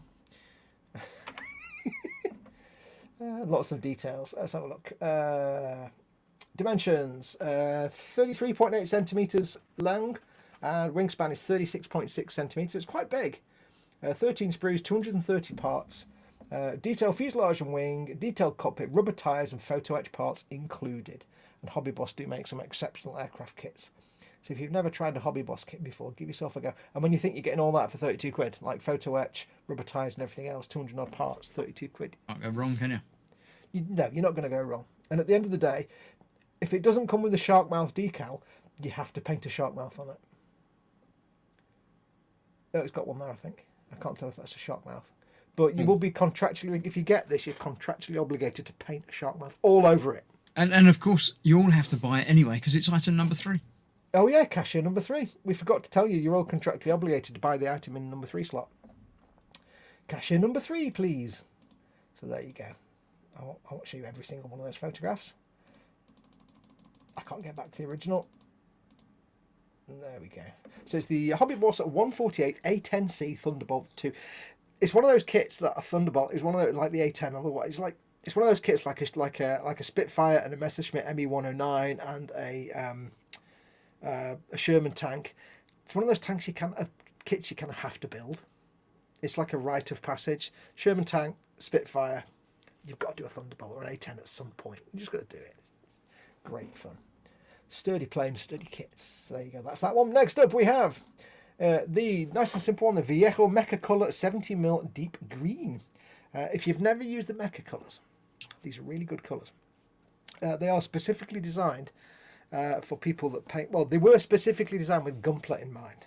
Lots of details. Let's have a look. Dimensions: 33.8 centimeters long, and wingspan is 36.6 centimeters. It's quite big. 13 sprues, 230 parts. Detailed fuselage and wing, detailed cockpit, rubber tyres, and photo etch parts included. And Hobby Boss do make some exceptional aircraft kits. So if you've never tried a Hobby Boss kit before, give yourself a go. And when you think you're getting all that for 32 quid, like photo etch, rubber tyres and everything else, 200 odd parts, 32 quid. Can't go wrong, can you? No, you're not going to go wrong. And at the end of the day, if it doesn't come with a shark mouth decal, you have to paint a shark mouth on it. Oh, it's got one there, I think. I can't tell if that's a shark mouth. But you will be contractually, if you get this, you're contractually obligated to paint a shark mouth all over it. And of course, you all have to buy it anyway, because it's item number 3. Oh yeah, cashier number 3. We forgot to tell you, you're all contractually obligated to buy the item in number 3 slot. Cashier number 3, please. So there you go. I won't show you every single one of those photographs. I can't get back to the original. There we go. So it's the Hobby Boss 148 A10C Thunderbolt 2. It's one of those kits that a Thunderbolt is one of those, like the A10. Otherwise, it's one of those kits like a Spitfire and a Messerschmitt ME109 and a Sherman tank. It's one of those kits you kind of have to build. It's like a rite of passage. Sherman tank, Spitfire. You've got to do a Thunderbolt or an A10 at some point. You just got to do it. It's great fun. Sturdy planes, sturdy kits. There you go. That's that one. Next up, we have the nice and simple one, the Viejo Mecha Color 70mm Deep Green. If you've never used the Mecha colors, these are really good colors. They are specifically designed for people that paint. Well, they were specifically designed with Gunpla in mind.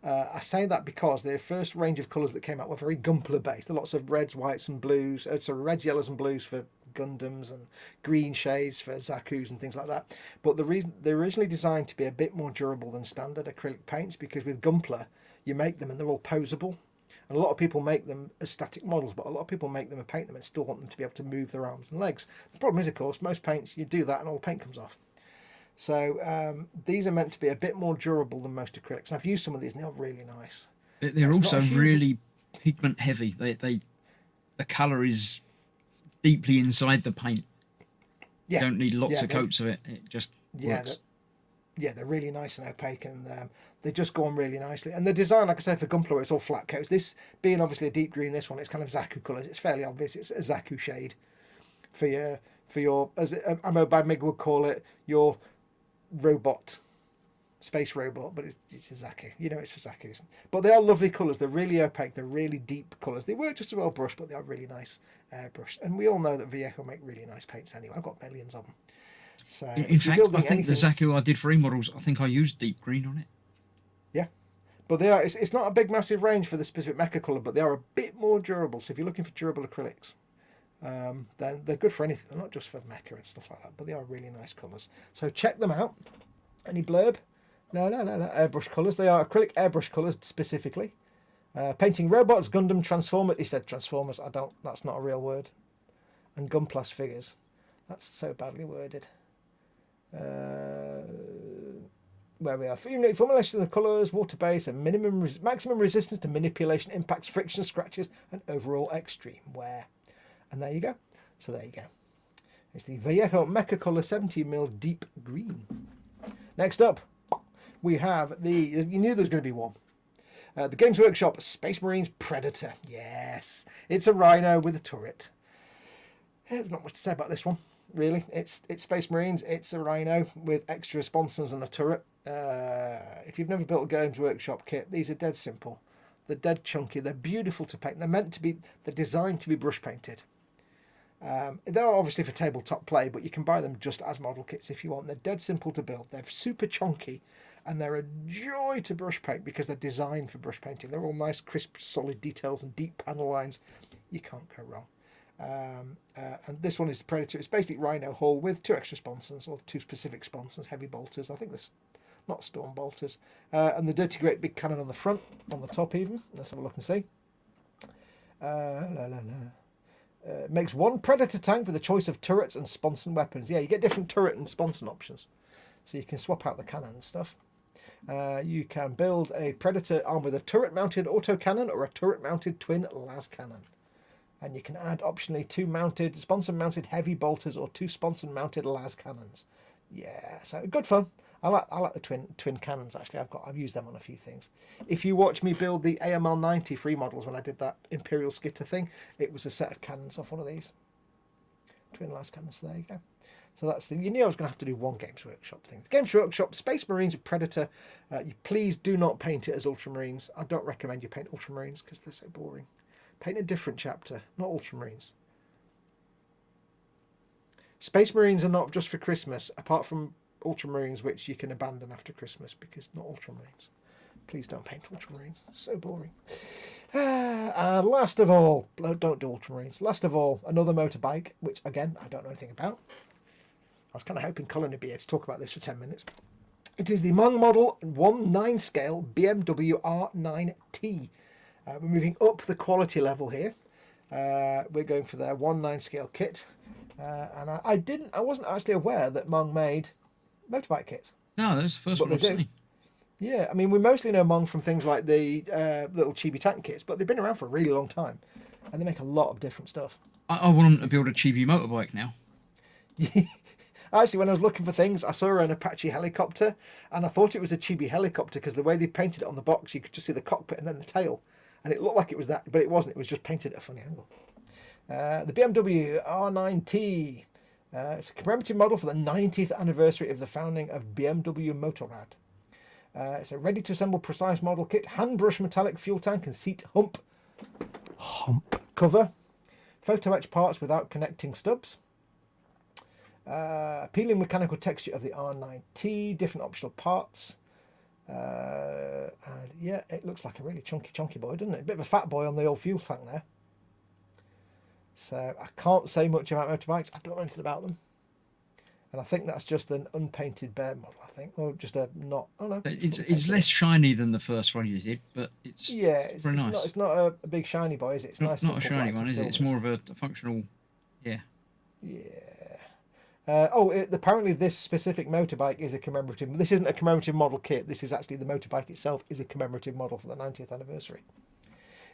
I say that because their first range of colours that came out were very Gunpla based. There are lots of reds, whites, and blues. So reds, yellows, and blues for Gundams, and green shades for Zaku's and things like that. But the reason they're originally designed to be a bit more durable than standard acrylic paints, because with Gunpla you make them and they're all posable. And a lot of people make them as static models, but a lot of people make them and paint them and still want them to be able to move their arms and legs. The problem is, of course, most paints you do that and all the paint comes off. So these are meant to be a bit more durable than most acrylics. And I've used some of these and they're really nice. They're also really pigment heavy. The colour is deeply inside the paint. Yeah. You don't need lots of coats of it. It just works. They're really nice and opaque, and they just go on really nicely. And the design, like I said, for Gunpla, it's all flat coats. This being obviously a deep green, this one, it's kind of Zaku colours. It's fairly obvious. It's a Zaku shade for your as Ammo by Mig would call it, your robot, space robot, but it's a Zaku. You know, it's for Zakus. But they are lovely colours. They're really opaque. They're really deep colours. They work just as well brushed, but they are really nice brushed. And we all know that Viejo make really nice paints anyway. I've got millions of them. So in fact, I think the Zaku I did for eModels, I think I used deep green on it. Yeah, but they are. It's not a big, massive range for the specific mecha colour, but they are a bit more durable. So if you're looking for durable acrylics, then they're good for anything. They're not just for mecha and stuff like that, but they are really nice colours. So check them out. Any blurb? No. Airbrush colours. They are acrylic airbrush colours specifically. Painting robots, Gundam, Transformers. He said Transformers. That's not a real word. And Gunpla figures. That's so badly worded. Where we are. Formulation of the colours, water base, and maximum resistance to manipulation, impacts, friction, scratches, and overall extreme wear. And there you go. So there you go. It's the Viejo Mecha Color 70mm Deep Green. Next up, we have you knew there was going to be one. The Games Workshop Space Marines Predator. Yes, it's a Rhino with a turret. There's not much to say about this one, really. It's Space Marines. It's a Rhino with extra sponsons and a turret. If you've never built a Games Workshop kit, these are dead simple. They're dead chunky. They're beautiful to paint. They're designed to be brush painted. They're obviously for tabletop play, but you can buy them just as model kits if you want. They're dead simple to build. They're super chunky, and they're a joy to brush paint because they're designed for brush painting. They're all nice, crisp, solid details and deep panel lines. You can't go wrong. And this one is the Predator. It's basically Rhino hull with 2 extra sponsons, or 2 specific sponsons, heavy bolters. I think there's not storm bolters. And the dirty great big cannon on the front, on the top even. Let's have a look and see. Makes 1 Predator tank with a choice of turrets and sponson weapons. Yeah, you get different turret and sponson options. So you can swap out the cannon and stuff. You can build a Predator armed with a turret-mounted autocannon or a turret-mounted twin las cannon. And you can add optionally 2 sponson-mounted heavy bolters or 2 sponson-mounted las cannons. Yeah, so good fun. I like the twin cannons actually. I've used them on a few things. If you watch me build the AML 90 free models when I did that Imperial Skitter thing, it was a set of cannons off one of these. Twin las cannons, so there you go. So that's the, you knew I was going to have to do one Games Workshop thing. The Games Workshop Space Marines Predator. You please do not paint it as Ultramarines. I don't recommend you paint Ultramarines because they're so boring. Paint a different chapter, not Ultramarines. Space Marines are not just for Christmas, apart from Ultramarines, which you can abandon after Christmas because not Ultramarines. Please don't paint Ultramarines. So boring. And last of all, don't do Ultramarines. Last of all, another motorbike, which again, I don't know anything about. I was kind of hoping Colin would be here to talk about this for 10 minutes. It is the Mong Model 1/9 scale BMW R9T. We're moving up the quality level here. We're going for their 1/9 scale kit. And I wasn't actually aware that Mong made motorbike kits. No, that's the first one I've seen. Yeah, I mean, we mostly know Mong from things like the little chibi tank kits, but they've been around for a really long time. And they make a lot of different stuff. I want them to build a chibi motorbike now. Actually, when I was looking for things, I saw an Apache helicopter, and I thought it was a chibi helicopter because the way they painted it on the box, you could just see the cockpit and then the tail. And it looked like it was that, but it wasn't. It was just painted at a funny angle. The BMW R9T. It's a commemorative model for the 90th anniversary of the founding of BMW Motorrad. It's a ready-to-assemble precise model kit, hand-brush metallic fuel tank and seat hump cover. Photo etch parts without connecting stubs. Appealing mechanical texture of the R9T, different optional parts. And yeah, it looks like a really chunky boy, doesn't it? A bit of a fat boy on the old fuel tank there. So I can't say much about motorbikes. I don't know anything about them. And I think that's just an unpainted bare model, I think. Or just a not, I don't know. It's less shiny than the first one you did, but it's very nice. It's not a big shiny boy, is it? It's nice. Not a shiny one, is it? It's more of a functional, yeah. Yeah. Apparently this specific motorbike is a commemorative. This isn't a commemorative model kit. This is actually the motorbike itself is a commemorative model for the 90th anniversary.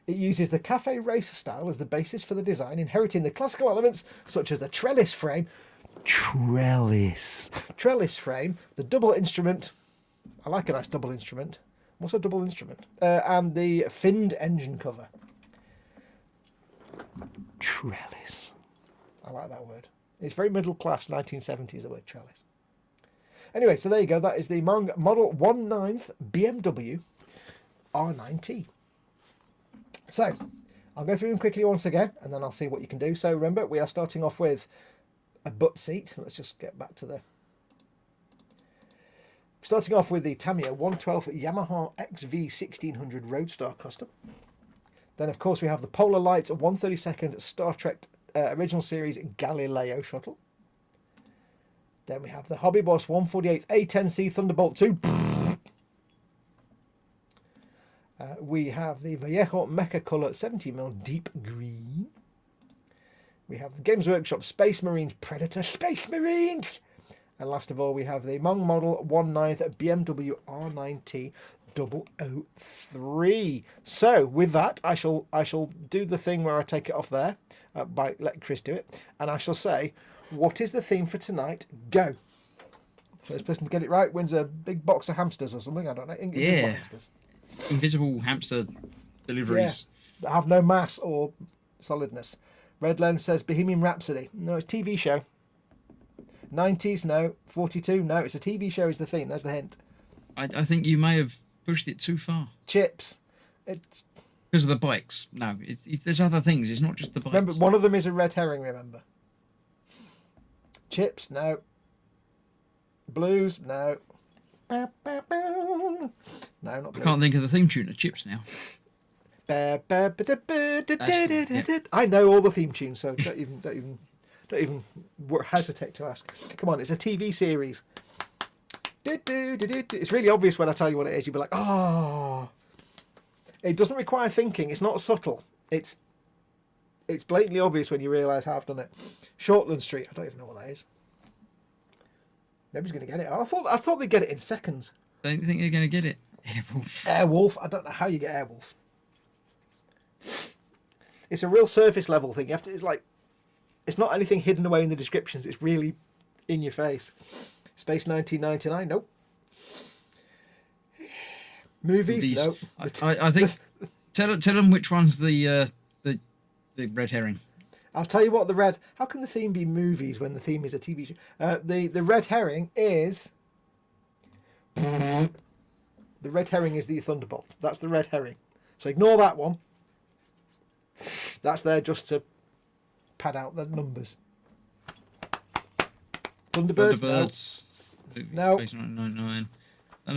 It uses the cafe racer style as the basis for the design, inheriting the classical elements such as the trellis frame, the double instrument. I like a nice double instrument. What's a double instrument? And the finned engine cover. Trellis. I like that word. It's very middle class, 1970s, the word trellis. Anyway, so there you go. That is the Mong Model 1/9 BMW R9T. So, I'll go through them quickly once again, and then I'll see what you can do. So remember, we are starting off with a butt seat. Let's just get back to the... Starting off with the Tamiya 1/12 Yamaha XV1600 Roadstar Custom. Then, of course, we have the Polar Light 1/32 Star Trek Original Series Galileo Shuttle. Then we have the Hobby Boss 1/48 A10C Thunderbolt 2. We have the Vallejo Mecha Color 70mm Deep Green. We have the Games Workshop Space Marines Predator Space Marines. And last of all, we have the Mong Model 1/9 BMW R9T 003. So with that, I shall do the thing where I take it off there by letting Chris do it, and I shall say, what is the theme for tonight? Go. First person to get it right wins a big box of hamsters or something. I don't know. Yeah. Hamsters. invisible hamster deliveries. That have no mass or solidness. Red Lens says Bohemian Rhapsody. No, it's TV show. 90s, no. 42, no. It's a TV show is the theme. There's the hint. I think you may have pushed it too far. Chips. It's because of the bikes. No, there's other things. It's not just the bikes. Remember, one of them is a red herring, remember. Chips, no. Blues, no. No, not blue. I can't think of the theme tune of Chips now. I know all the theme tunes, so don't even hesitate to ask. Come on, it's a TV series. It's really obvious when I tell you what it is. You'll be like, oh. It doesn't require thinking. It's not subtle. It's blatantly obvious when you realise how I've done it. Shortland Street. I don't even know what that is. Nobody's going to get it. I thought they'd get it in seconds. Don't think they're going to get it. Airwolf. Airwolf. I don't know how you get Airwolf. It's a real surface level thing. You have to. It's not anything hidden away in the descriptions. It's really in your face. Space 1999. Nope. Movies. Nope. I think. Tell them which one's the red herring. I'll tell you what the red. How can the theme be movies when the theme is a TV show? The red herring is. The red herring is the Thunderbolt. That's the red herring. So ignore that one. That's there just to pad out the numbers. Thunderbirds. No. Space 999.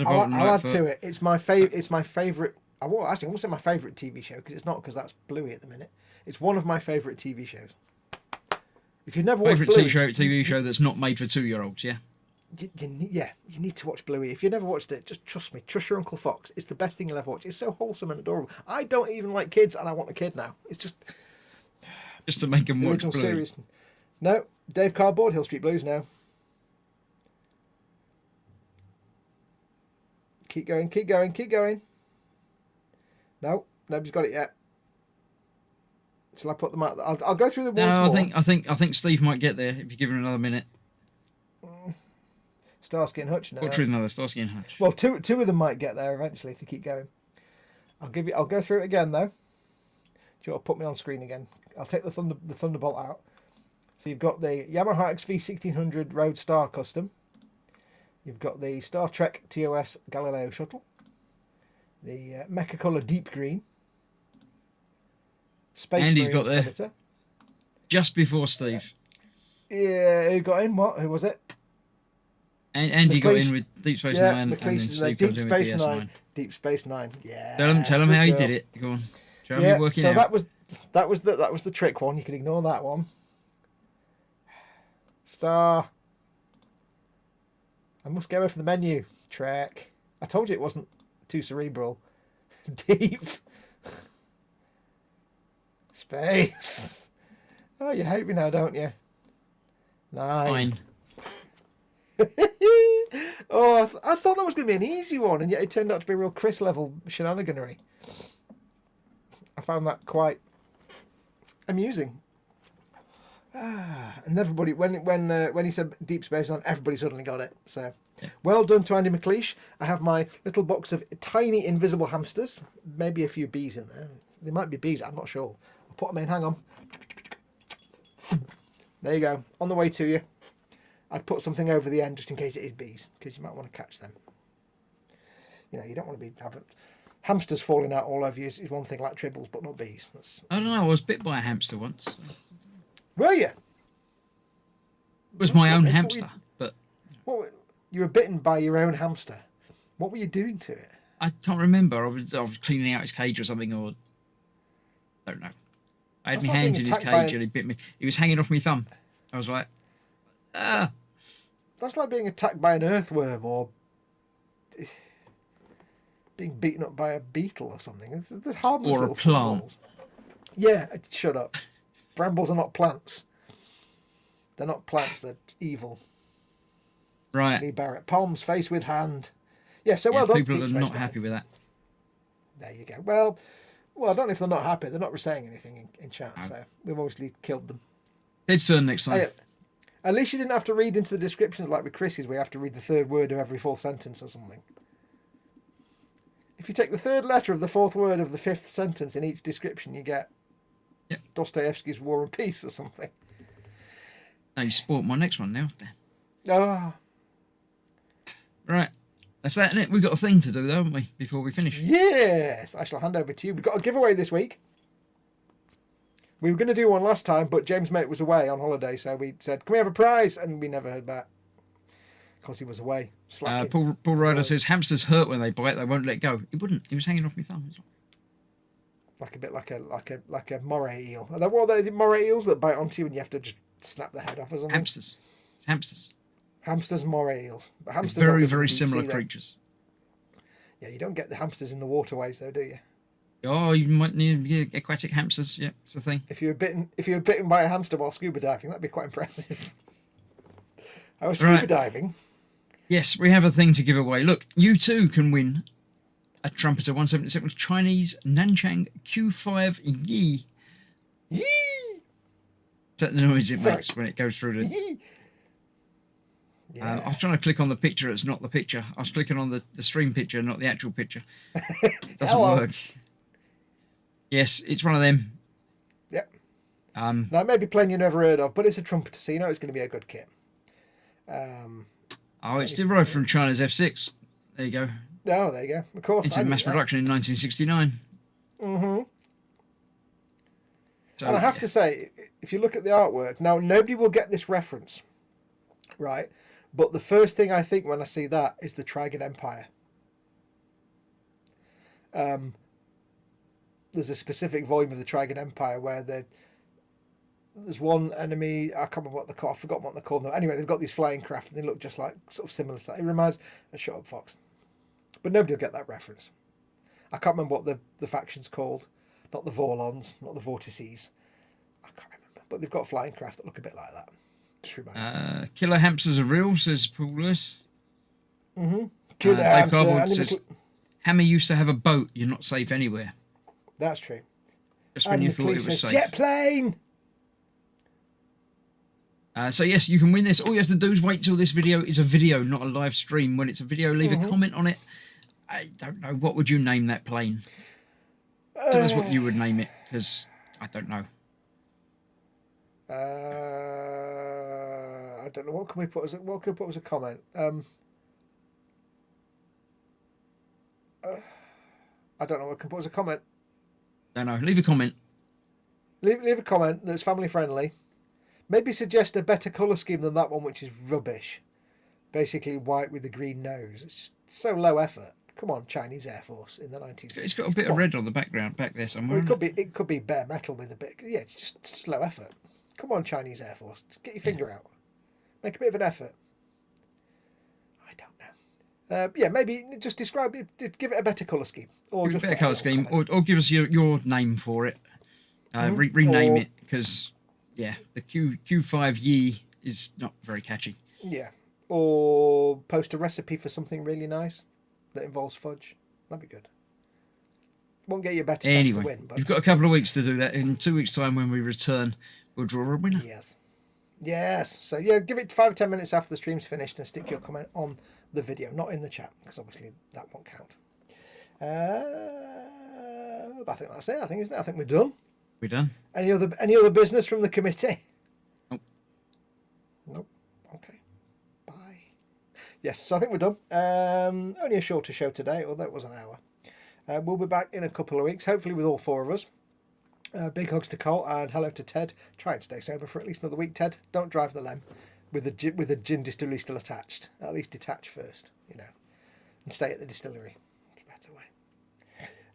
I'll add to it. It's my favorite. It's my favorite. I won't say my favorite TV show because it's not, because that's Bluey at the minute. It's one of my favorite TV shows. If you've never watched Bluey, TV show that's not made for 2-year-olds, yeah. You need to watch Bluey. If you've never watched it, just trust me. Trust your Uncle Foxx. It's the best thing you'll ever watch. It's so wholesome and adorable. I don't even like kids, and I want a kid now. It's just to make them watch Bluey. Series. No, Dave Cardboard, Hill Street Blues now. Keep going. No, nobody's got it yet. Shall I put them out? I'll go through the once more. I think Steve might get there if you give him another minute. Starsky and Hutch now. Or another Starsky and Hutch. Well, two of them might get there eventually if they keep going. I'll go through it again though. Do you want to put me on screen again? I'll take the Thunderbolt out. So you've got the Yamaha XV1600 Road Star Custom. You've got the Star Trek TOS Galileo Shuttle. The Mecha Colour Deep Green. Space Andy's Marines got there. Predator. Just before Steve. Yeah, who got in? What? Who was it? And Andy got in with Deep Space Nine, and then Steve Deep comes in Space with DS9. Nine. Deep Space Nine. Yeah. Tell him how he did it. Go on. Show him you're working so out. that was the trick one. You can ignore that one. Star. I must go away from the menu. Trek. I told you it wasn't too cerebral. Deep. Space. Oh, you hate me now, don't you? 9. Oh, I thought that was going to be an easy one, and yet it turned out to be a real Chris level shenaniganery. I found that quite amusing. And everybody, when he said Deep Space Nine, everybody suddenly got it. So, well done to Andy McLeish. I have my little box of tiny invisible hamsters. Maybe a few bees in there. There might be bees. I'm not sure. I'll put them in. Hang on. There you go. On the way to you. I'd put something over the end just in case it is bees, because you might want to catch them. You know, you don't want to be having hamsters falling out all over you. Is one thing, like tribbles, but not bees. I don't know. I was bit by a hamster once. Were you? It was my own hamster, but you were bitten by your own hamster. What were you doing to it? I can't remember. I was cleaning out his cage or something, or I don't know. I had my hands in his cage and he bit me. He was hanging off my thumb. I was like, ah. That's like being attacked by an earthworm or being beaten up by a beetle or something. It's harmless. Or a plant. Animals. Yeah, shut up. Brambles are not plants. They're not plants. They're evil. Right. Lee Barrett. Palms face with hand. Yeah, so well done. People are not happy with that. There you go. Well, I don't know if they're not happy. They're not saying anything in chat, No. so we've obviously killed them. Dead turn next time. At least you didn't have to read into the descriptions like with Chris's, where you have to read the third word of every fourth sentence or something. If you take the third letter of the fourth word of the fifth sentence in each description, you get Dostoevsky's War and Peace or something. No, you spoiled my next one now. Oh. Right. That's that, isn't it? We've got a thing to do, though, haven't we, before we finish? Yes. I shall hand over to you. We've got a giveaway this week. We were going to do one last time, but James' mate was away on holiday, so we said, can we have a prize? And we never heard back. Because he was away. Paul Ryder says, hamsters hurt when they bite, they won't let go. He wouldn't. He was hanging off my thumb. Like a bit like a moray eel. What are the moray eels that bite onto you and you have to just snap the head off or something? Hamsters. Hamsters, moray eels. But hamsters very, very similar creatures. Yeah, you don't get the hamsters in the waterways though, do you? Oh, you might need aquatic hamsters. Yeah, it's a thing. If you were bitten by a hamster while scuba diving, that'd be quite impressive. I was scuba diving. Yes, we have a thing to give away. Look, you too can win a Trumpeter 177 Chinese Nanchang Q5 Yi. Yee! Is that the noise it makes when it goes through the... I was trying to click on the picture. It's not the picture. I was clicking on the stream picture, not the actual picture. It doesn't work. Yes, it's one of them. Yep. Now, it may be playing you never heard of, but it's a Trumpeter, so you know it's going to be a good kit. It's derived from China's F6. There you go. Oh, there you go. Of course. Into mass production in 1969. Mm-hmm. So, and I have to say, if you look at the artwork, now nobody will get this reference, right? But the first thing I think when I see that is the Trigon Empire. There's a specific volume of the Trigon Empire where there's one enemy, I can't remember what they're called, I've forgotten what they're called now. Anyway, they've got these flying craft and they look just like, sort of similar to that. It reminds, shut up, Foxx. But nobody will get that reference. I can't remember what the faction's called. Not the Vorlons, not the Vortices. I can't remember. But they've got flying craft that look a bit like that. Just reminds me. Killer hamsters are real, says Paul Lewis. Mm-hmm. Dave Cardboard says, Hammer used to have a boat. You're not safe anywhere. That's true. Just when you thought it was safe. Jet plane! So yes, you can win this. All you have to do is wait till this video is a video, not a live stream. When it's a video, leave a comment on it. I don't know. What would you name that plane? Tell us what you would name it, because I don't know. I don't know. What can we put as a comment? I don't know what can put as a comment. Don't know. Leave a comment. Leave a comment that's family friendly. Maybe suggest a better colour scheme than that one, which is rubbish. Basically white with a green nose. It's just so low effort. Come on, Chinese Air Force in the 1960s. It's got a bit of red on the background back there somewhere. Well, it could be bare metal with a bit. Yeah, it's just low effort. Come on, Chinese Air Force. Get your finger out. Make a bit of an effort. I don't know. Maybe just describe it. Give it a better colour scheme, or give just a better colour scheme, or give us your name for it. Rename it, because the Q5 Yi is not very catchy. Yeah, or post a recipe for something really nice that involves fudge. That'd be good. Won't get you a better chance to win. But you've got a couple of weeks to do that. In 2 weeks' time, when we return, we'll draw a winner. Yes. So give it 5 or 10 minutes after the stream's finished and stick your comment on the video, not in the chat, because obviously that won't count. I think that's it. Isn't it? I think we're done. We're done. Any other business from the committee? Nope. Okay. Bye. Yes, so I think we're done. Only a shorter show today, although it was an hour. We'll be back in a couple of weeks, hopefully with all 4 of us. Big hugs to Cole and hello to Ted. Try and stay sober for at least another week, Ted. Don't drive the Lem with the gin distillery still attached. At least detach first, and stay at the distillery. It's a better way.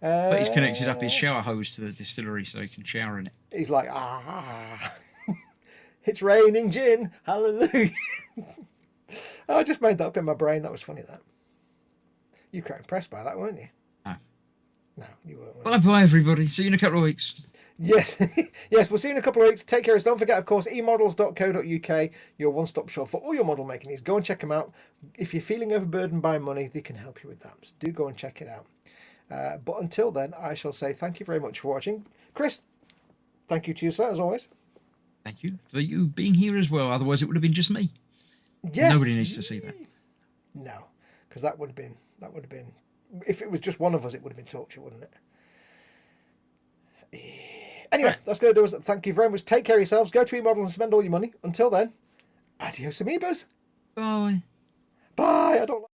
But he's connected up his shower hose to the distillery so he can shower in it. He's like, it's raining gin, hallelujah. I just made that up in my brain. That was funny, that. You were quite impressed by that, weren't you? No, you weren't. Bye-bye, everybody. See you in a couple of weeks. Yes, we'll see you in a couple of weeks. Take care. Don't forget, of course, eModels.co.uk, your one-stop shop for all your model making needs. Go and check them out. If you're feeling overburdened by money, they can help you with that. So do go and check it out. But until then, I shall say thank you very much for watching. Chris, thank you to you, sir, as always. Thank you for you being here as well. Otherwise, it would have been just me. Yes. Nobody needs to see that. No, because that would have been if it was just one of us, it would have been torture, wouldn't it? Anyway, that's going to do us. Thank you very much. Take care of yourselves. Go to eModels and spend all your money. Until then, adios amoebas. Bye. Bye. I don't like